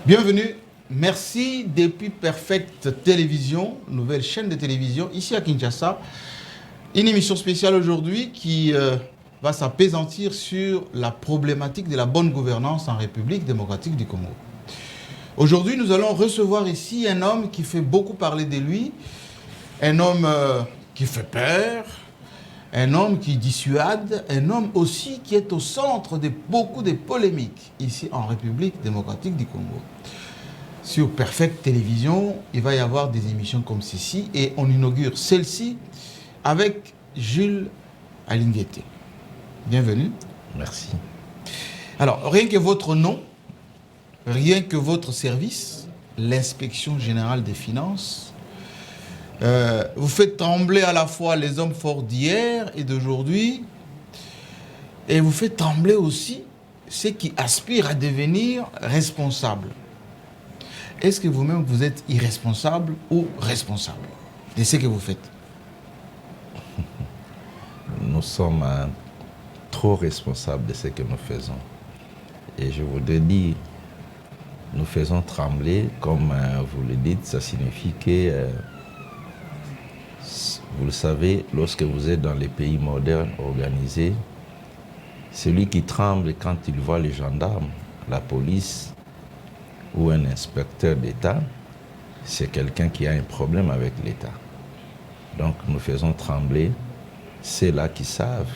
Bienvenue, merci depuis Perfect Télévision, nouvelle chaîne de télévision ici à Kinshasa. Une émission spéciale aujourd'hui qui va s'appesantir sur la problématique de la bonne gouvernance en République démocratique du Congo. Aujourd'hui, nous allons recevoir ici un homme qui fait beaucoup parler de lui, un homme qui fait peur, un homme qui dissuade, un homme aussi qui est au centre de beaucoup de polémiques ici en République démocratique du Congo. Sur Perfect Télévision, il va y avoir des émissions comme ceci et on inaugure celle-ci avec Jules Alinguete. Bienvenue. Merci. Alors, rien que votre nom, rien que votre service, l'inspection générale des finances, vous faites trembler à la fois les hommes forts d'hier et d'aujourd'hui, et vous faites trembler aussi ceux qui aspirent à devenir responsables. Est-ce que vous-même vous êtes irresponsable ou responsable de ce que vous faites? Nous sommes trop responsables de ce que nous faisons. Et je voudrais dire, nous faisons trembler, comme vous le dites, ça signifie que, vous le savez, lorsque vous êtes dans les pays modernes organisés, celui qui tremble quand il voit les gendarmes, la police ou un inspecteur d'État, c'est quelqu'un qui a un problème avec l'État. Donc nous faisons trembler ceux-là qui savent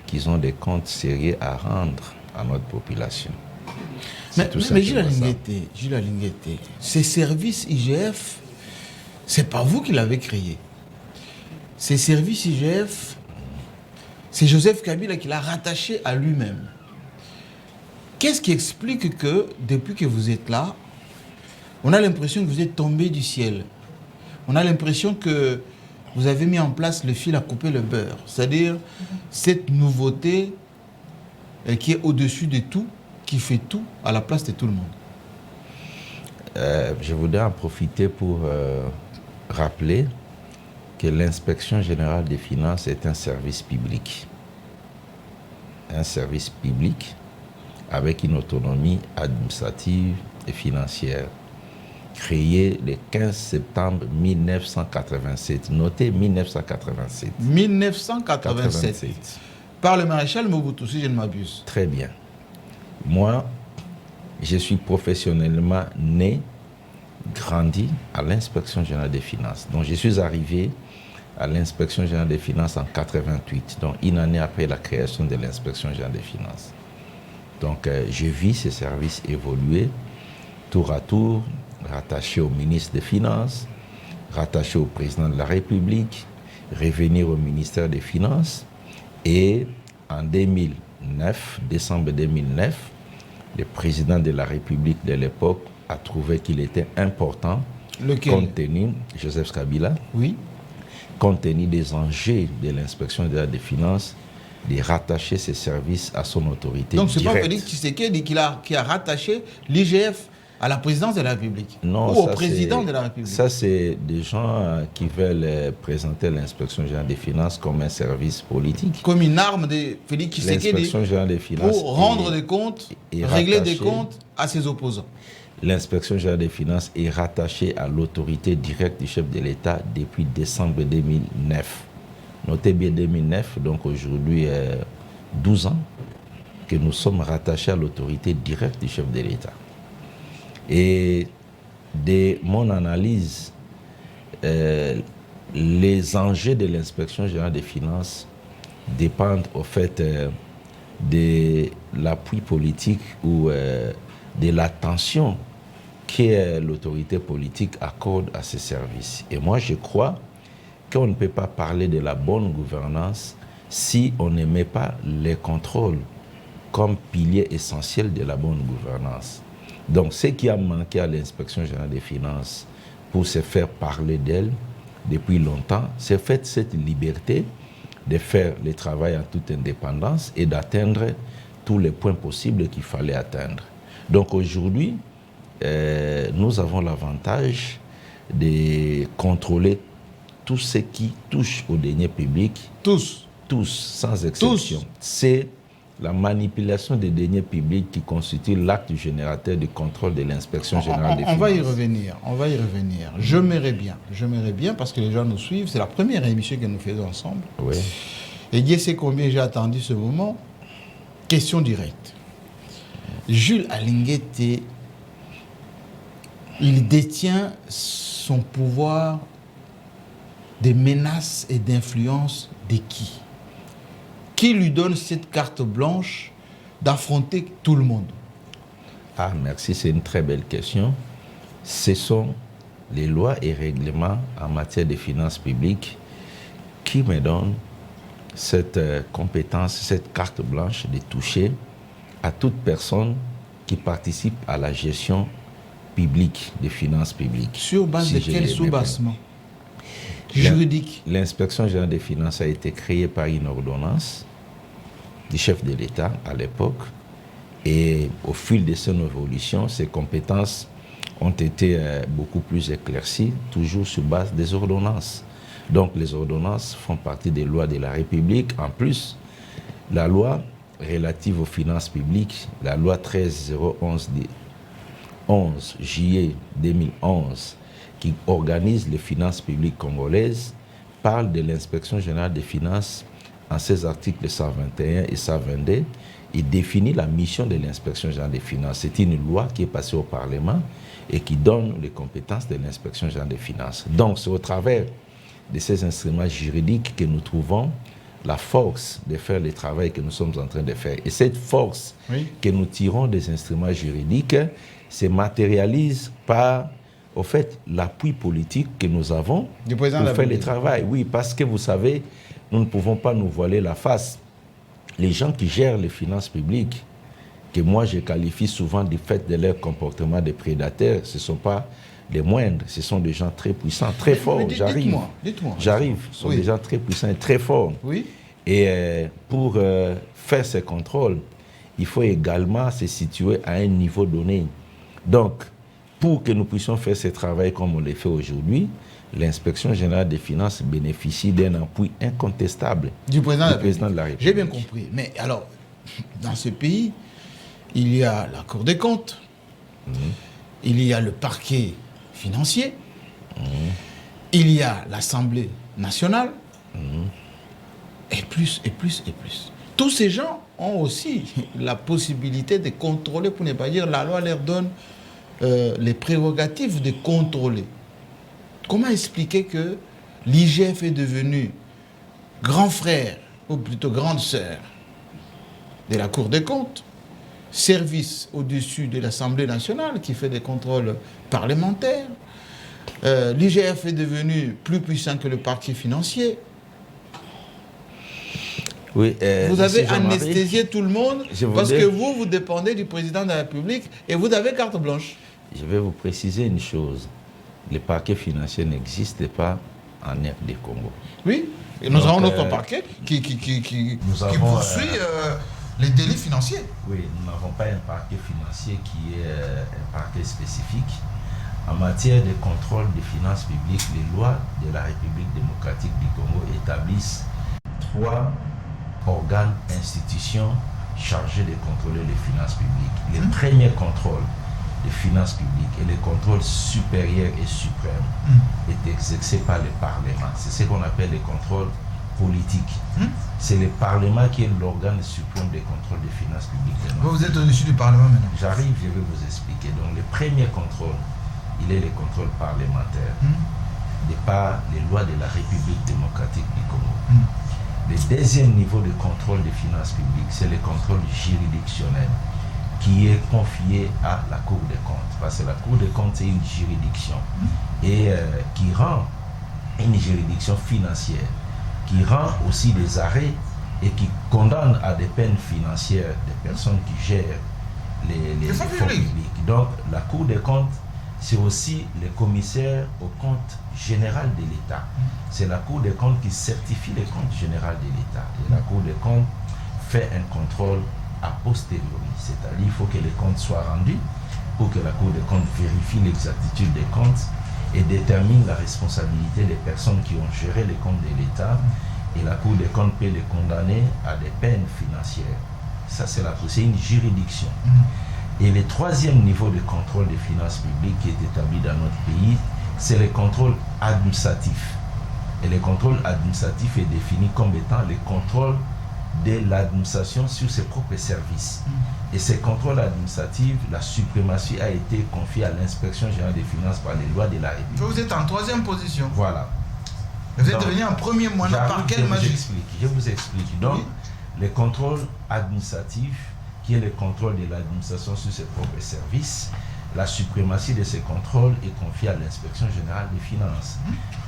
qu'ils ont des comptes sérieux à rendre à notre population. Mais Jules Alinguete, ces services IGF, c'est pas vous qui l'avez créé. Ces services IGF, c'est Joseph Kabila qui l'a rattaché à lui-même. Qu'est-ce qui explique que, depuis que vous êtes là, on a l'impression que vous êtes tombé du ciel? On a l'impression que vous avez mis en place le fil à couper le beurre. C'est-à-dire cette nouveauté qui est au-dessus de tout, qui fait tout à la place de tout le monde. Je voudrais en profiter pour rappeler que l'inspection générale des finances est un service public. Un service public avec une autonomie administrative et financière, créé le 15 septembre 1987. Notez 1987. 1987. Par le maréchal Mobutu, si je ne m'abuse. Très bien. Moi, je suis professionnellement né, grandi à l'inspection générale des finances. Donc, je suis arrivé à l'inspection générale des finances en 88, donc une année après la création de l'inspection générale des finances. Donc, j'ai vu ces services évoluer tour à tour, rattaché au ministre des Finances, rattaché au président de la République, revenir au ministère des Finances. Et en 2009, décembre 2009, le président de la République de l'époque a trouvé qu'il était important, compte tenu, Joseph Kabila, oui, compte tenu des enjeux de l'inspection des finances, de rattacher ses services à son autorité directe. Donc, c'est pas Félix Tshisekedi qui a rattaché l'IGF à la présidence de la République? Non, ou au président de la République? Ça, c'est des gens qui veulent présenter l'inspection générale des finances comme un service politique. Comme une arme de Félix Tshisekedi l'inspection générale des finances pour rendre des comptes, régler des comptes à ses opposants. L'inspection générale des finances est rattachée à l'autorité directe du chef de l'État depuis décembre 2009. Notez bien 2009, donc aujourd'hui 12 ans que nous sommes rattachés à l'autorité directe du chef de l'État. Et de mon analyse, les enjeux de l'inspection générale des finances dépendent au fait de l'appui politique ou de l'attention que l'autorité politique accorde à ces services. Et moi, je crois qu'on ne peut pas parler de la bonne gouvernance si on ne met pas les contrôles comme pilier essentiel de la bonne gouvernance. Donc, ce qui a manqué à l'inspection générale des finances pour se faire parler d'elle depuis longtemps, c'est fait cette liberté de faire le travail en toute indépendance et d'atteindre tous les points possibles qu'il fallait atteindre. Donc aujourd'hui, nous avons l'avantage de contrôler tout ce qui touche aux deniers publics. Tous, sans exception. C'est la manipulation des deniers publics qui constitue l'acte générateur du contrôle de l'inspection générale des finances. On va y revenir. J'aimerais bien, parce que les gens nous suivent, c'est la première émission que nous faisons ensemble. Oui. Et Dieu sait combien j'ai attendu ce moment. Question directe. Jules Alinguete, il détient son pouvoir de menace et d'influence de qui? Qui lui donne cette carte blanche d'affronter tout le monde? Ah, merci, c'est une très belle question. Ce sont les lois et règlements en matière de finances publiques qui me donnent cette compétence, cette carte blanche de toucher à toute personne qui participe à la gestion publique des finances publiques. Sur base de quel soubassement juridique? L'inspection générale des finances a été créée par une ordonnance du chef de l'État à l'époque, et au fil de son évolution, ses compétences ont été beaucoup plus éclaircies, toujours sur base des ordonnances. Donc les ordonnances font partie des lois de la République. En plus, la loi relative aux finances publiques, la loi 13011 du 11 juillet 2011, qui organise les finances publiques congolaises, parle de l'inspection générale des finances en ses articles 121 et 122. Il définit la mission de l'inspection générale des finances. C'est une loi qui est passée au Parlement et qui donne les compétences de l'inspection générale des finances. Donc, c'est au travers de ces instruments juridiques que nous trouvons la force de faire le travail que nous sommes en train de faire. Et cette force que nous tirons des instruments juridiques se matérialise par, au fait, l'appui politique que nous avons pour faire le travail. Oui, parce que vous savez, nous ne pouvons pas nous voiler la face. Les gens qui gèrent les finances publiques, que moi je qualifie souvent du fait de leur comportement de prédateurs, ce ne sont pas les moindres, ce sont des gens très puissants, très forts. J'arrive, ce sont des gens très puissants et très forts. Oui. Et pour faire ces contrôles, il faut également se situer à un niveau donné. Donc, pour que nous puissions faire ce travail comme on le fait aujourd'hui, l'inspection générale des finances bénéficie d'un appui incontestable du président de la République. J'ai bien compris. Mais alors, dans ce pays, il y a la Cour des comptes, il y a le parquet financier, il y a l'Assemblée nationale, et plus, et plus, et plus. Tous ces gens ont aussi la possibilité de contrôler, pour ne pas dire la loi leur donne les prérogatives de contrôler. Comment expliquer que l'IGF est devenu grand frère, ou plutôt grande sœur de la Cour des comptes, service au-dessus de l'Assemblée nationale qui fait des contrôles parlementaires. L'IGF est devenu plus puissant que le parquet financier. Oui, vous avez anesthésié tout le monde parce que vous dépendez du président de la République et vous avez carte blanche. Je vais vous préciser une chose. Le parquet financier n'existe pas en RD Congo. Oui, et nous avons notre parquet qui poursuit les délits financiers. Oui, nous n'avons pas un parquet financier qui est un parquet spécifique. En matière de contrôle des finances publiques, les lois de la République démocratique du Congo établissent 3 organes, institutions chargées de contrôler les finances publiques. Le premier contrôle des finances publiques et le contrôle supérieur et suprême est exercé par le Parlement. C'est ce qu'on appelle le contrôle politique. C'est le Parlement qui est l'organe suprême de contrôle des finances publiques. Vous êtes au-dessus du Parlement maintenant. J'arrive, je vais vous expliquer. Donc le premier contrôle, il est le contrôle parlementaire de par les lois de la République démocratique du Congo. Le deuxième niveau de contrôle des finances publiques, c'est le contrôle juridictionnel qui est confié à la Cour des comptes. Parce que la Cour des comptes, c'est une juridiction et qui rend une juridiction financière, qui rend aussi des arrêts et qui condamne à des peines financières des personnes qui gèrent les fonds publics. Donc, la Cour des comptes, c'est aussi le commissaire au compte général de l'État. C'est la Cour des comptes qui certifie les comptes généraux de l'État. Et la Cour des comptes fait un contrôle a posteriori, c'est-à-dire il faut que les comptes soient rendus pour que la Cour des comptes vérifie l'exactitude des comptes et détermine la responsabilité des personnes qui ont géré les comptes de l'État, et la Cour des comptes peut les condamner à des peines financières Ça, c'est une juridiction. Et le troisième niveau de contrôle des finances publiques qui est établi dans notre pays, c'est le contrôle administratif. Et le contrôle administratif est défini comme étant le contrôle de l'administration sur ses propres services. Et ces contrôles administratifs, la suprématie a été confiée à l'inspection générale des finances par les lois de la République. Vous êtes en troisième position. Voilà. Vous êtes devenu en premier moyen par quelle magie? Je vous explique. Donc, oui. Le contrôle administratif, qui est le contrôle de l'administration sur ses propres services, la suprématie de ces contrôles est confiée à l'inspection générale des finances,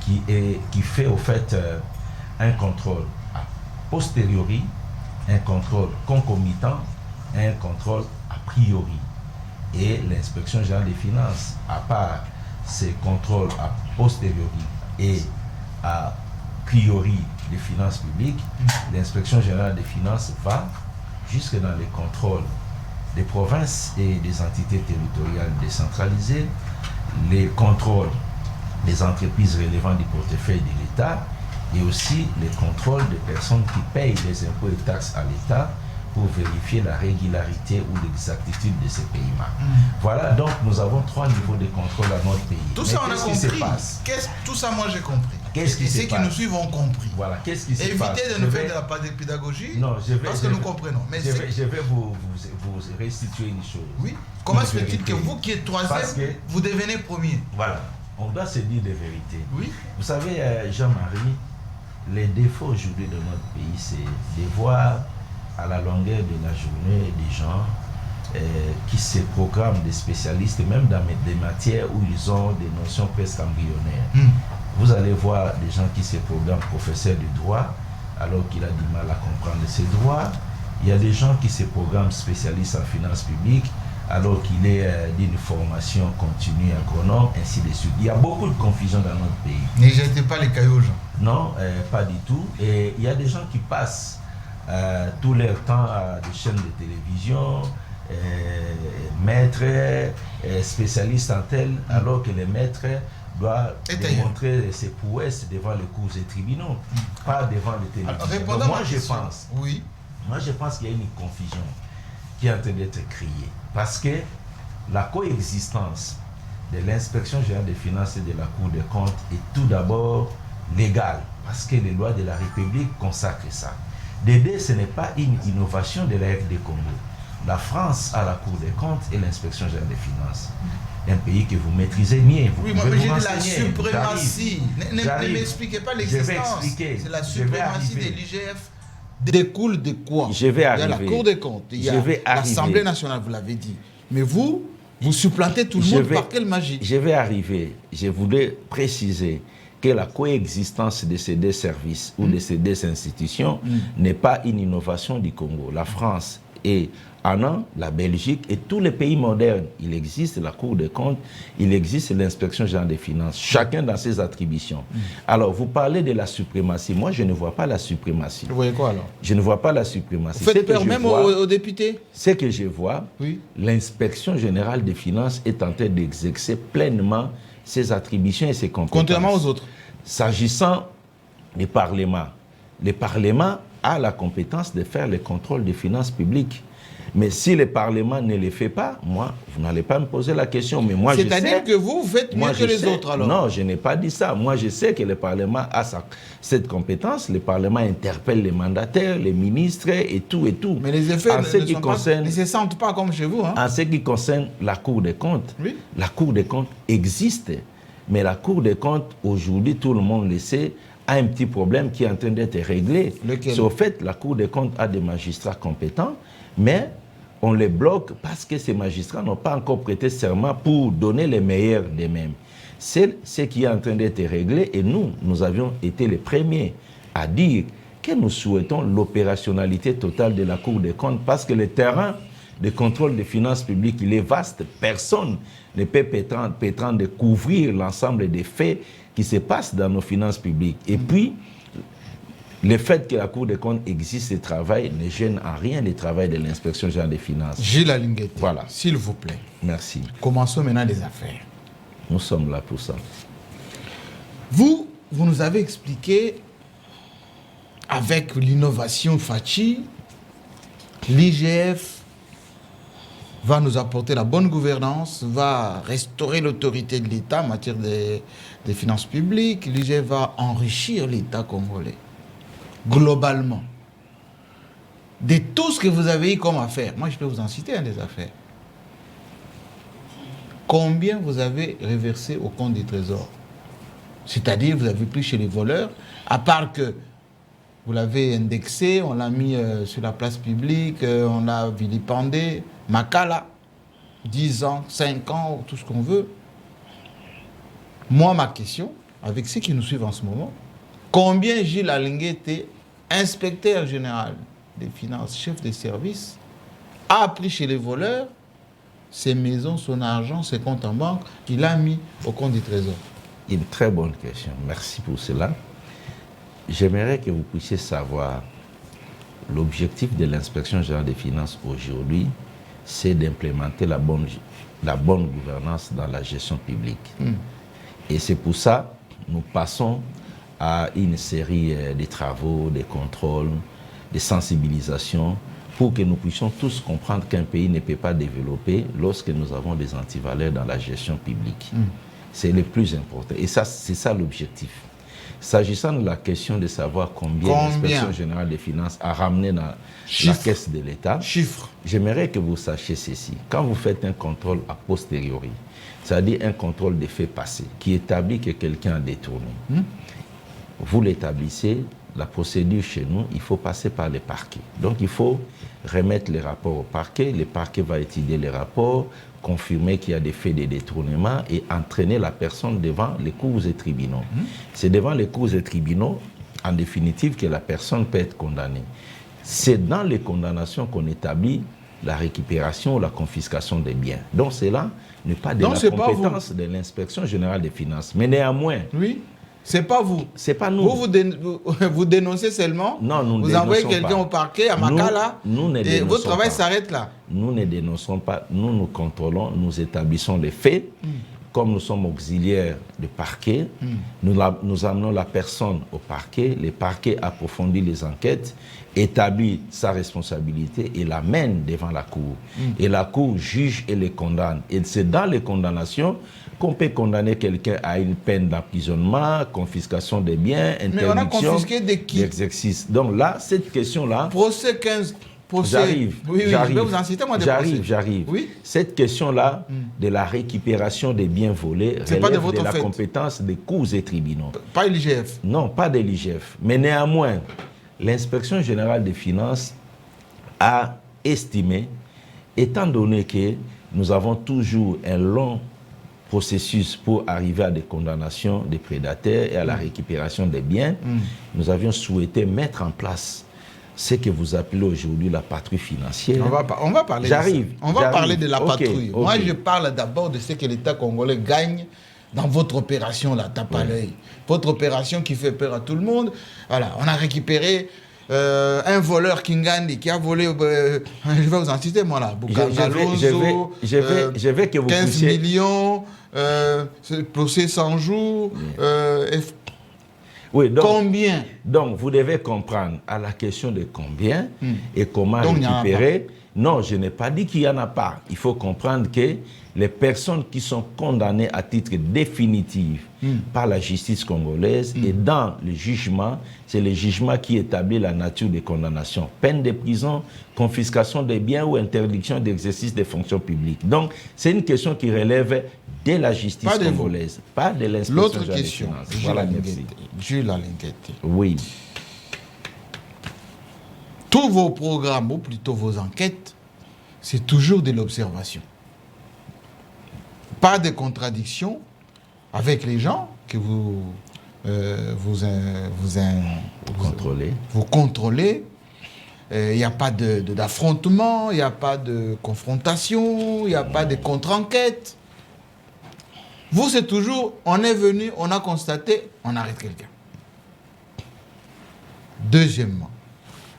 qui fait au fait un contrôle a posteriori, un contrôle concomitant et un contrôle a priori. Et l'inspection générale des finances, à part ces contrôles a posteriori et a priori des finances publiques, l'inspection générale des finances va jusque dans les contrôles des provinces et des entités territoriales décentralisées, les contrôles des entreprises relevant du portefeuille de l'État et aussi les contrôles des personnes qui payent les impôts et taxes à l'État pour vérifier la régularité ou l'exactitude de ces paiements. Voilà, donc nous avons 3 niveaux de contrôle dans notre pays. Tout ça, on a compris. Tout ça, moi, j'ai compris. Qu'est-ce qui se passe? Ceux qui nous suivent ont compris. Voilà, qu'est-ce qui se passe? Évitez de nous faire de la pédagogie, non, parce que nous comprenons. Mais je vais vous restituer une chose. Oui. Comment se fait-il que vous qui êtes troisième, vous devenez premier? Voilà, on doit se dire des vérités. Oui. Vous savez, Jean-Marie, les défauts aujourd'hui de notre pays, c'est de voir à la longueur de la journée des gens qui se programment des spécialistes, même dans des matières où ils ont des notions presque embryonnaires. Vous allez voir des gens qui se programment professeurs de droit alors qu'il a du mal à comprendre ses droits. Il y a des gens qui se programment spécialistes en finances publiques alors qu'il est d'une formation continue agronome, ainsi de suite. Il y a beaucoup de confusion dans notre pays. Ne jetez pas les cailloux aux gens. Non, pas du tout. Et il y a des gens qui passent tout leur temps à des chaînes de télévision, maîtres, spécialistes en tel, alors que les maîtres doivent démontrer ses prouesses devant les cours et tribunaux, pas devant les télévisions. Donc moi je pense qu'il y a une confusion qui est en train d'être créée, parce que la coexistence de l'inspection générale des finances et de la Cour des comptes est tout d'abord légale, parce que les lois de la République consacrent ça. D'aider, ce n'est pas une innovation de la RD Congo. La France a la Cour des comptes et l'inspection générale des finances. Un pays que vous maîtrisez mieux. Oui, moi, mais j'ai dit la suprématie. Ne m'expliquez pas l'existence. C'est la suprématie de l'IGF. Découle de quoi? Je vais arriver. Il y a la Cour des comptes, il y a l'Assemblée nationale, vous l'avez dit. Mais vous supplantez tout le monde par quelle magie? Je vais arriver. Je voulais préciser que la coexistence de ces deux services ou de ces deux institutions n'est pas une innovation du Congo. La France et la Belgique et tous les pays modernes, il existe la Cour des comptes, il existe l'inspection générale des finances, chacun dans ses attributions. Alors, vous parlez de la suprématie. Moi, je ne vois pas la suprématie. Vous voyez quoi alors? Je ne vois pas la suprématie. Vous faites peur même aux députés? Ce que je vois, l'inspection générale des finances est en train d'exercer pleinement ses attributions et ses compétences. Contrairement aux autres. S'agissant du Parlement, le Parlement a la compétence de faire le contrôle des finances publiques. Mais si le Parlement ne le fait pas, moi, vous n'allez pas me poser la question. Mais moi, c'est-à-dire que vous faites mieux que les autres alors? Non, je n'ai pas dit ça. Moi, je sais que le Parlement a cette compétence. Le Parlement interpelle les mandataires, les ministres et tout et tout. Mais les effets ne se sentent pas comme chez vous. Hein? En ce qui concerne la Cour des comptes, la Cour des comptes existe. Mais la Cour des comptes, aujourd'hui, tout le monde le sait, a un petit problème qui est en train d'être réglé. C'est au fait, la Cour des comptes a des magistrats compétents, mais on les bloque parce que ces magistrats n'ont pas encore prêté serment pour donner les meilleurs d'eux-mêmes. C'est ce qui est en train d'être réglé et nous avions été les premiers à dire que nous souhaitons l'opérationnalité totale de la Cour des comptes parce que le terrain de contrôle des finances publiques, il est vaste. Personne ne peut prétendre de couvrir l'ensemble des faits qui se passent dans nos finances publiques. Et puis, le fait que la Cour des comptes existe et travaille ne gêne en rien le travail de l'inspection générale des finances. Gilles Alinguete, voilà. S'il vous plaît. Merci. Commençons maintenant les affaires. Nous sommes là pour ça. Vous nous avez expliqué, avec l'innovation Fachi, l'IGF va nous apporter la bonne gouvernance, va restaurer l'autorité de l'État en matière des finances publiques. L'IGF va enrichir l'État congolais, globalement. De tout ce que vous avez eu comme affaires, moi je peux vous en citer des affaires. Combien vous avez reversé au compte du Trésor? C'est-à-dire, vous avez pris chez les voleurs, à part que vous l'avez indexé, on l'a mis sur la place publique, on l'a vilipendé, Makala, 10 ans, 5 ans, tout ce qu'on veut. Moi, ma question, avec ceux qui nous suivent en ce moment, combien Gilles Alingué était inspecteur général des finances, chef des services, a pris chez les voleurs ses maisons, son argent, ses comptes en banque, il a mis au compte du Trésor? Une très bonne question. Merci pour cela. J'aimerais que vous puissiez savoir l'objectif de l'inspection générale des finances aujourd'hui, c'est d'implémenter la bonne gouvernance dans la gestion publique. Et c'est pour ça que nous passons à une série de travaux, de contrôles, de sensibilisation, pour que nous puissions tous comprendre qu'un pays ne peut pas développer lorsque nous avons des antivaleurs dans la gestion publique. C'est le plus important. Et ça, c'est ça l'objectif. S'agissant de la question de savoir combien l'inspection générale des finances a ramené dans la caisse de l'État, j'aimerais que vous sachiez ceci. Quand vous faites un contrôle a posteriori, c'est-à-dire un contrôle des faits passés, qui établit que quelqu'un a détourné, vous l'établissez, la procédure chez nous, il faut passer par les parquets. Donc il faut remettre les rapports au parquet, le parquet va étudier les rapports, confirmer qu'il y a des faits de détournement et entraîner la personne devant les cours et tribunaux. C'est devant les cours et tribunaux, en définitive, que la personne peut être condamnée. C'est dans les condamnations qu'on établit la récupération ou la confiscation des biens. Donc cela n'est pas de la compétence de l'inspection générale des finances. Mais néanmoins... Oui. C'est pas vous. C'est pas nous. Vous dénoncez seulement. Non, nous ne vous envoyez quelqu'un au parquet à Makala et votre travail s'arrête là. Nous ne dénonçons pas. Nous contrôlons, nous établissons les faits. Comme nous sommes auxiliaires du parquet, nous amenons la personne au parquet. Le parquet approfondit les enquêtes, établit sa responsabilité et l'amène devant la cour. Et la cour juge et les condamne. Et c'est dans les condamnations qu'on peut condamner quelqu'un à une peine d'emprisonnement, confiscation des biens, interdiction d'exercice. Donc là, cette question-là... Procès 15... J'arrive. Oui, je vais vous en citer, moi, des procès. J'arrive. Oui? Cette question-là, de la récupération des biens volés, relève de la compétence des cours et tribunaux. Pas l'IGF? Non, pas de l'IGF. Mais néanmoins, l'inspection générale des finances a estimé, étant donné que nous avons toujours un long processus pour arriver à des condamnations des prédateurs et à la récupération des biens, nous avions souhaité mettre en place ce que vous appelez aujourd'hui la patrouille financière. On va parler parler de la patrouille. Okay. Moi, je parle d'abord de ce que l'État congolais gagne dans votre opération, là, tape à l'œil. Votre opération qui fait peur à tout le monde. Voilà, on a récupéré un voleur Kingandi qui a volé, je vais vous en citer, moi, là, je vais que vous 15 puissiez... millions, procès 100 jours, oui, donc, combien? Donc, vous devez comprendre à la question de combien et comment récupérer. Non, je n'ai pas dit qu'il n'y en a pas. Il faut comprendre que les personnes qui sont condamnées à titre définitif par la justice congolaise et dans le jugement, c'est le jugement qui établit la nature des condamnations. Peine de prison, confiscation des biens ou interdiction d'exercice des fonctions publiques. Donc, c'est une question qui relève de la justice congolaise, pas de l'inspection. L'autre question, voilà, merci. Jules Alingué. Oui. Tous vos programmes, ou plutôt vos enquêtes, c'est toujours de l'observation. Pas de contradiction avec les gens que vous contrôlez. Il n'y a pas d'affrontement, il n'y a pas de confrontation, il n'y a pas de contre-enquête. Vous, c'est toujours, on est venu, on a constaté, on arrête quelqu'un. Deuxièmement,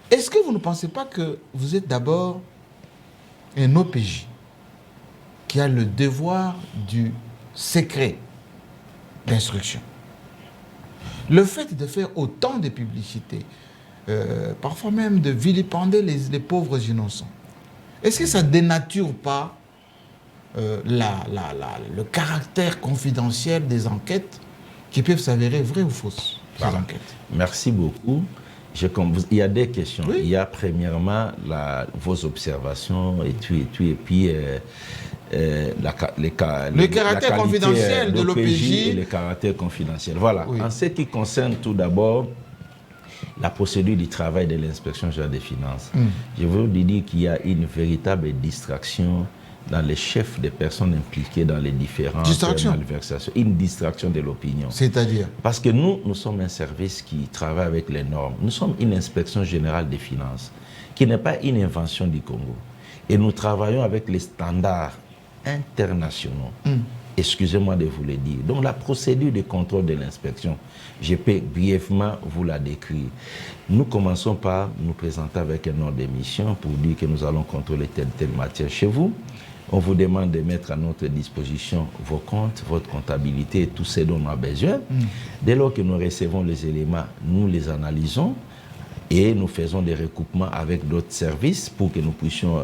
est-ce que vous ne pensez pas que vous êtes d'abord un OPJ qui a le devoir du secret d'instruction? Le fait de faire autant de publicité, parfois même de vilipender les pauvres innocents. Est-ce que ça ne dénature pas le caractère confidentiel des enquêtes qui peuvent s'avérer vraies ou fausses, ces enquêtes? Merci beaucoup. Il y a des questions. Oui. Il y a premièrement vos observations et puis le caractère confidentiel de l'OPJ et le caractère confidentiel. Voilà. Oui. En ce qui concerne tout d'abord la procédure du travail de l'inspection générale des finances, je veux vous dire qu'il y a une véritable distraction dans les chefs des personnes impliquées dans les différentes malversations. Une distraction de l'opinion. C'est-à-dire? Parce que nous sommes un service qui travaille avec les normes. Nous sommes une inspection générale des finances, qui n'est pas une invention du Congo. Et nous travaillons avec les standards internationaux. Excusez-moi de vous le dire. Donc la procédure de contrôle de l'inspection, je peux brièvement vous la décrire. Nous commençons par nous présenter avec un ordre d'émission pour dire que nous allons contrôler telle matière chez vous. On vous demande de mettre à notre disposition vos comptes, votre comptabilité et tout ce dont on a besoin. Dès lors que nous recevons les éléments, nous les analysons et nous faisons des recoupements avec d'autres services pour que nous puissions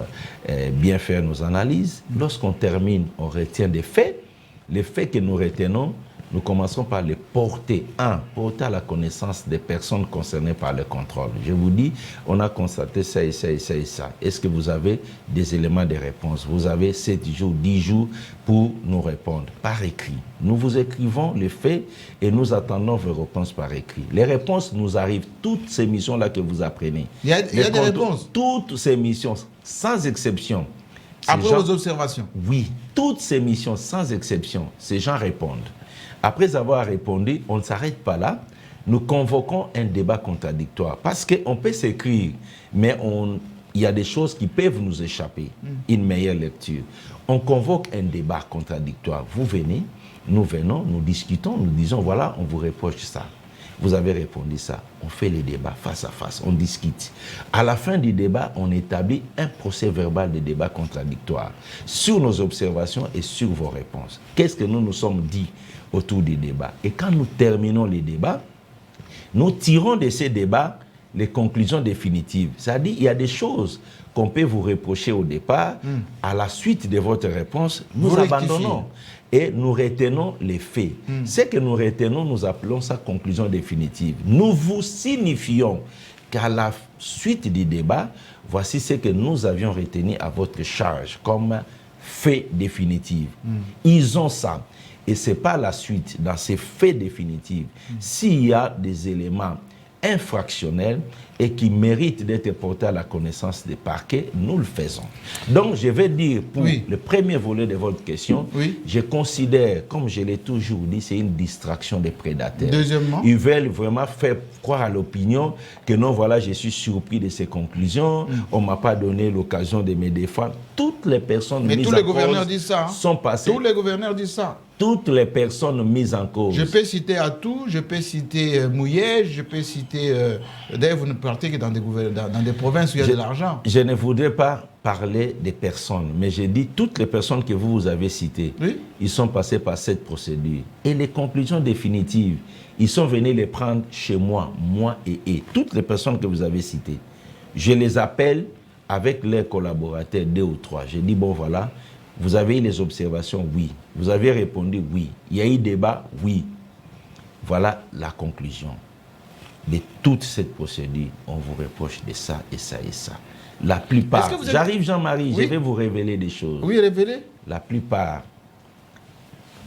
bien faire nos analyses. Lorsqu'on termine, on retient des faits. Les faits que nous retenons, nous commençons par les porter. Porter à la connaissance des personnes concernées par le contrôle. Je vous dis, on a constaté ça et ça et ça et ça. Est-ce que vous avez des éléments de réponse? Vous avez 7 jours, 10 jours pour nous répondre par écrit. Nous vous écrivons les faits et nous attendons vos réponses par écrit. Les réponses nous arrivent, toutes ces missions-là que vous apprenez. Il y a des réponses? Toutes ces missions, sans exception. Après vos observations? Oui, toutes ces missions, sans exception, ces gens répondent. Après avoir répondu, on ne s'arrête pas là. Nous convoquons un débat contradictoire. Parce qu'on peut s'écrire, mais il y a des choses qui peuvent nous échapper. Une meilleure lecture. On convoque un débat contradictoire. Vous venez, nous venons, nous discutons, nous disons, voilà, on vous reproche ça. Vous avez répondu ça. On fait les débats face à face, on discute. À la fin du débat, on établit un procès verbal de débat contradictoire sur nos observations et sur vos réponses. Qu'est-ce que nous nous sommes dit autour du débat? Et quand nous terminons les débats, nous tirons de ces débats les conclusions définitives. C'est-à-dire qu'il y a des choses qu'on peut vous reprocher au départ. À la suite de votre réponse, nous abandonnons. Et nous retenons les faits. Ce que nous retenons, nous appelons ça conclusion définitive. Nous vous signifions qu'à la suite du débat, voici ce que nous avions retenu à votre charge comme fait définitif. Ils ont ça. Et ce n'est pas la suite, dans ces faits définitifs. S'il y a des éléments infractionnels et qui méritent d'être portés à la connaissance des parquets, nous le faisons. Donc, je vais dire, pour le premier volet de votre question, je considère, comme je l'ai toujours dit, c'est une distraction des prédateurs. Deuxièmement, ils veulent vraiment faire croire à l'opinion que non, voilà, je suis surpris de ces conclusions, on ne m'a pas donné l'occasion de me défendre. Toutes les personnes mises en cause... Mais tous les gouverneurs disent ça. Sont passées. Tous les gouverneurs disent ça. Toutes les personnes mises en cause. Je peux citer Atou, je peux citer Mouyej, je peux citer... D'ailleurs, vous ne partez que dans des provinces où il y a de l'argent. Je ne voudrais pas parler des personnes, mais j'ai dit toutes les personnes que vous avez citées, ils sont passés par cette procédure. Et les conclusions définitives, ils sont venus les prendre chez moi, moi et toutes les personnes que vous avez citées. Je les appelle avec leurs collaborateurs, 2 ou 3. J'ai dit, bon voilà, vous avez eu les observations, oui. Vous avez répondu, oui. Il y a eu débat, oui. Voilà la conclusion de toute cette procédure. On vous reproche de ça et ça et ça. La plupart, j'arrive Jean-Marie, je vais vous révéler des choses. Oui, révéler. La plupart,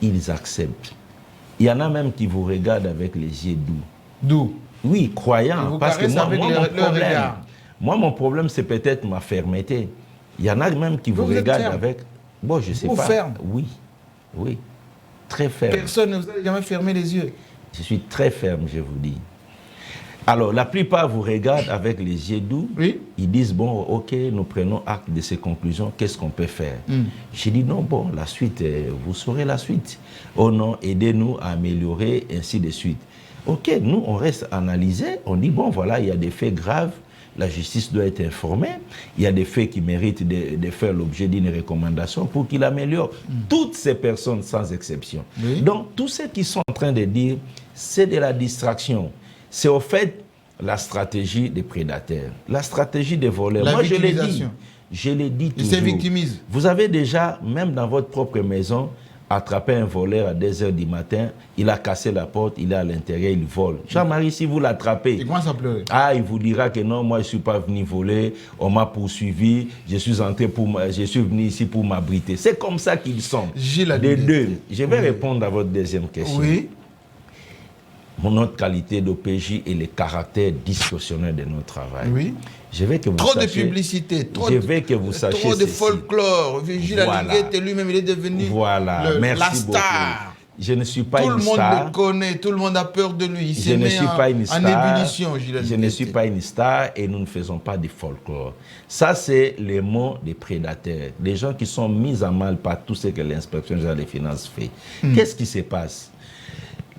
ils acceptent. Il y en a même qui vous regardent avec les yeux doux. Doux? Oui, croyants. Parce que moi, mon problème, c'est peut-être ma fermeté. Il y en a même qui vous regardent avec... Bon, je ne sais pas. Ferme? Oui, oui. Très ferme. Personne ne vous a jamais fermé les yeux? Je suis très ferme, je vous dis. Alors, la plupart vous regardent avec les yeux doux. Oui. Ils disent, bon, ok, nous prenons acte de ces conclusions, qu'est-ce qu'on peut faire? J'ai dit, non, bon, la suite, vous saurez la suite. Oh non, aidez-nous à améliorer, ainsi de suite. Ok, nous, on reste analysé, on dit, bon, voilà, il y a des faits graves, la justice doit être informée, il y a des faits qui méritent de faire l'objet d'une recommandation pour qu'il améliore toutes ces personnes sans exception. Oui. Donc, tout ce qu'ils sont en train de dire, c'est de la distraction. C'est au fait la stratégie des prédateurs, la stratégie des voleurs. La Moi, victimisation. je l'ai dit Ils toujours. se victimisent. Vous avez déjà, même dans votre propre maison, attrapé un voleur à 2 h du matin, il a cassé la porte, il est à l'intérieur, il vole. Jean-Marie, si vous l'attrapez, Il commence à pleurer. il vous dira que non, moi je ne suis pas venu voler, on m'a poursuivi, je suis venu ici pour m'abriter. C'est comme ça qu'ils sont. Les deux. Je vais répondre à votre deuxième question. Oui. Notre qualité d'OPJ et le caractère discrétionnaire de notre travail. Oui. Je veux que vous trop sachiez, de publicité, trop trop de folklore. Gilles Alinguette, lui-même, il est devenu la star. Beaucoup. Je ne suis pas une star. Tout le monde le connaît, tout le monde a peur de lui. Je ne suis pas une star. En ébullition, Gilles Alinguette. Je ne suis pas une star et nous ne faisons pas de folklore. Ça, c'est les mots des prédateurs, des gens qui sont mis à mal par tout ce que l'inspection générale des finances fait. Qu'est-ce qui se passe?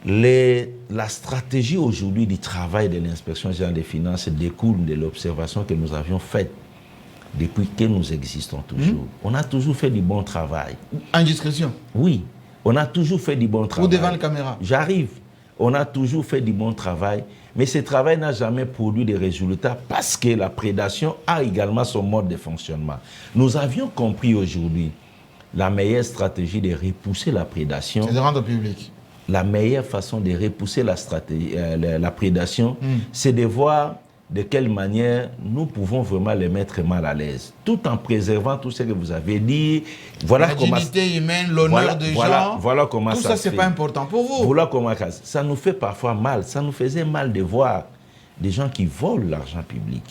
La stratégie aujourd'hui du travail de l'inspection générale des finances découle de l'observation que nous avions faite depuis que nous existons toujours. On a toujours fait du bon travail. En discrétion? Oui, on a toujours fait du bon travail. Ou devant la caméra? J'arrive. On a toujours fait du bon travail, mais ce travail n'a jamais produit de résultats parce que la prédation a également son mode de fonctionnement. Nous avions compris aujourd'hui la meilleure stratégie de repousser la prédation. C'est de rendre public. La meilleure façon de repousser la prédation, c'est de voir de quelle manière nous pouvons vraiment les mettre mal à l'aise, tout en préservant tout ce que vous avez dit. Voilà la dignité humaine, l'honneur des gens, voilà comment tout ça, c'est pas important pour vous. Voilà comment ça nous fait parfois mal. Ça nous faisait mal de voir des gens qui volent l'argent public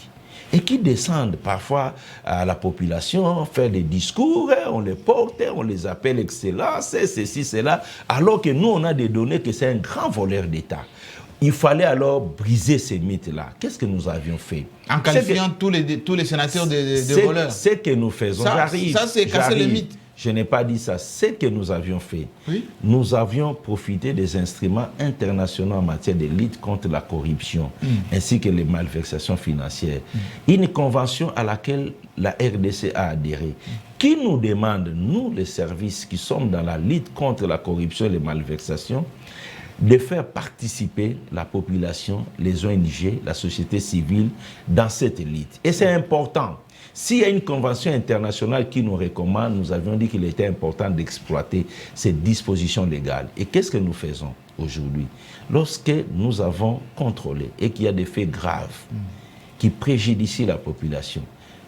et qui descendent parfois à la population, faire des discours, on les porte, on les appelle excellence, ceci, cela, alors que nous, on a des données que c'est un grand voleur d'État. Il fallait alors briser ces mythes-là. Qu'est-ce que nous avions fait? En qualifiant tous les sénateurs de voleurs. C'est que nous faisons. Ça, c'est casser le mythe. Je n'ai pas dit ça. C'est que nous avions fait. Oui. Nous avions profité des instruments internationaux en matière de lutte contre la corruption, ainsi que les malversations financières. Une convention à laquelle la RDC a adhéré, qui nous demande, nous, les services qui sommes dans la lutte contre la corruption et les malversations, de faire participer la population, les ONG, la société civile dans cette lutte. Et c'est important. S'il y a une convention internationale qui nous recommande, nous avions dit qu'il était important d'exploiter ces dispositions légales. Et qu'est-ce que nous faisons aujourd'hui? Lorsque nous avons contrôlé et qu'il y a des faits graves qui préjudicient la population,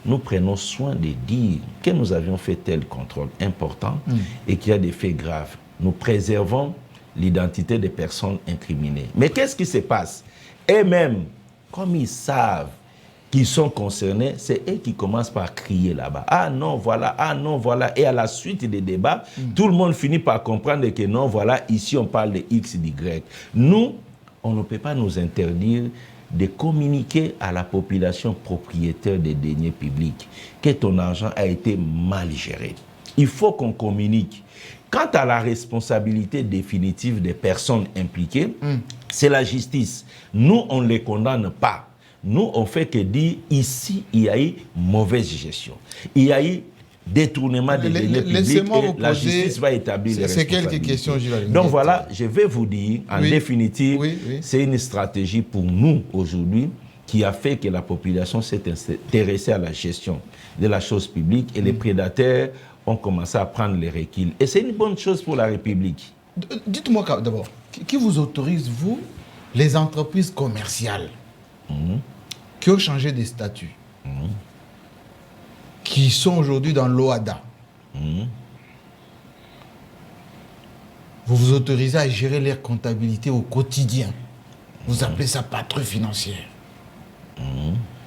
nous prenons soin de dire que nous avions fait tel contrôle important et qu'il y a des faits graves. Nous préservons l'identité des personnes incriminées. Mais qu'est-ce qui se passe? Eux-mêmes, comme ils savent qu'ils sont concernés, c'est eux qui commencent par crier là-bas. Ah non, voilà, ah non, voilà. Et à la suite des débats, tout le monde finit par comprendre que non, voilà, ici on parle de X, Y. Nous, on ne peut pas nous interdire de communiquer à la population propriétaire des deniers publics que ton argent a été mal géré. Il faut qu'on communique. Quant à la responsabilité définitive des personnes impliquées, c'est la justice. Nous, on ne les condamne pas. Nous, on fait que dire, ici, il y a eu mauvaise gestion. Il y a eu détournement des deniers publics et la justice va établir les responsabilités. C'est quelques questions, Gilles. Donc voilà, je vais vous dire, en définitive, c'est une stratégie pour nous aujourd'hui qui a fait que la population s'est intéressée à la gestion de la chose publique et les prédateurs ont commencé à prendre les reculs. Et c'est une bonne chose pour la République. Dites-moi d'abord, qui vous autorise, vous, les entreprises commerciales qui ont changé de statut, qui sont aujourd'hui dans l'OADA, vous vous autorisez à gérer leur comptabilité au quotidien. Vous appelez ça patrouille financière.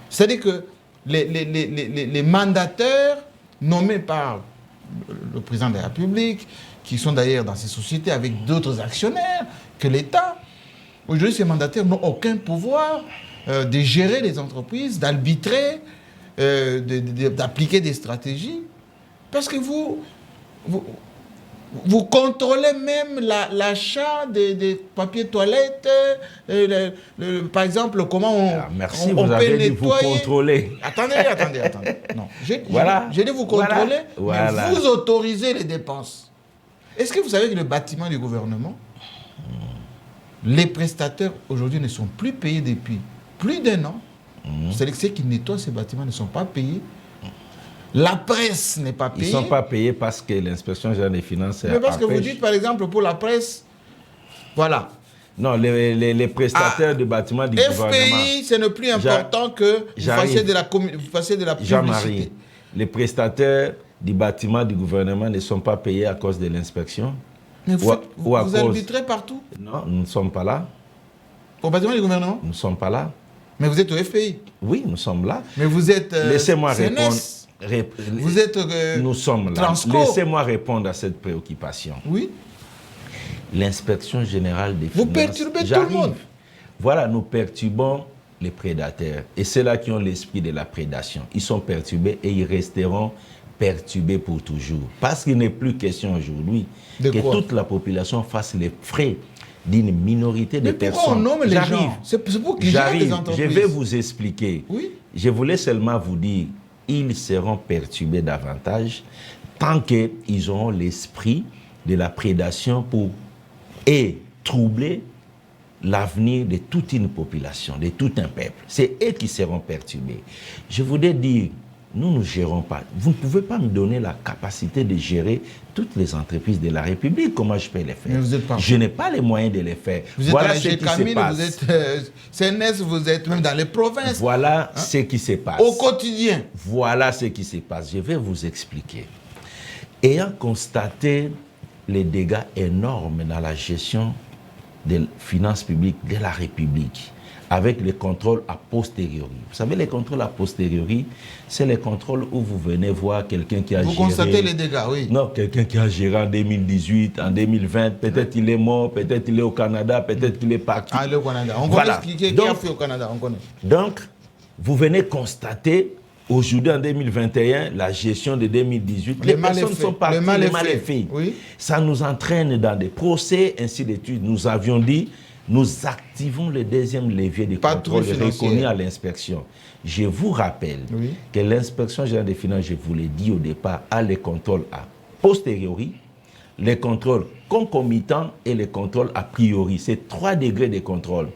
C'est-à-dire que les mandataires nommés par le président de la République, qui sont d'ailleurs dans ces sociétés avec d'autres actionnaires que l'État, aujourd'hui ces mandataires n'ont aucun pouvoir de gérer les entreprises, d'arbitrer, d'appliquer des stratégies, parce que vous contrôlez même l'achat des papiers toilettes, par exemple, comment on peut nettoyer. Vous contrôlez. Attendez. Non, j'ai dit vous contrôlez, mais vous autorisez les dépenses. Est-ce que vous savez que le bâtiment du gouvernement, les prestataires aujourd'hui ne sont plus payés depuis plus d'1 an. C'est-à-dire que ceux qui nettoient ces bâtiments ne sont pas payés. La presse n'est pas payée. Ils ne sont pas payés parce que l'inspection générale des finances... Mais parce que vous dites, par exemple, pour la presse, voilà. Non, les prestataires de bâtiments du gouvernement... FPI, ce n'est plus important que vous fassiez de la publicité. Jean-Marie, les prestataires du bâtiment du gouvernement ne sont pas payés à cause de l'inspection. Mais vous arbitrez partout. Non, nous ne sommes pas là. Au bâtiment du gouvernement? Nous ne sommes pas là. Mais vous êtes au FPI? Oui, nous sommes là. Mais vous êtes Laissez-moi répondre. Vous êtes nous sommes là. Laissez-moi répondre à cette préoccupation. Oui. L'inspection générale des finances... Vous perturbez tout le monde. Voilà, nous perturbons les prédateurs. Et ceux-là qui ont l'esprit de la prédation. Ils sont perturbés et ils resteront perturbés pour toujours. Parce qu'il n'est plus question aujourd'hui que toute la population fasse les frais d'une minorité de personnes. Pourquoi on nomme les gens? C'est pour qu'ils gèrent des entreprises. Je vais vous expliquer. Oui. Je voulais seulement vous dire, ils seront perturbés davantage tant qu'ils auront l'esprit de la prédation pour troubler l'avenir de toute une population, de tout un peuple. C'est eux qui seront perturbés. Je voudrais dire, nous ne gérons pas. Vous ne pouvez pas me donner la capacité de gérer toutes les entreprises de la République. Comment je peux les faire? Mais vous êtes pas... Je n'ai pas les moyens de les faire. Vous voilà êtes ce qui se passe. Vous êtes CNS, vous êtes même dans les provinces. Voilà ce qui se passe. Au quotidien. Voilà ce qui se passe. Je vais vous expliquer. Ayant constaté les dégâts énormes dans la gestion des finances publiques de la République, avec les contrôles a posteriori. Vous savez, les contrôles a posteriori, c'est les contrôles où vous venez voir quelqu'un qui a géré... Vous constatez les dégâts, oui. Non, quelqu'un qui a géré en 2018, en 2020, peut-être il est mort, peut-être il est au Canada, peut-être qu'il est parti. Ah, il est au Canada. On connaît qui a fait au Canada, on connaît. Donc, vous venez constater, aujourd'hui en 2021, la gestion de 2018, les personnes sont parties, les mal faits. Oui. Ça nous entraîne dans des procès, ainsi de suite. Nous avions dit... Nous activons le deuxième levier de contrôle reconnu à l'inspection. Je vous rappelle que l'inspection générale des finances, je vous l'ai dit au départ, a les contrôles a posteriori, les contrôles concomitants et les contrôles a priori. C'est 3 degrés de contrôle.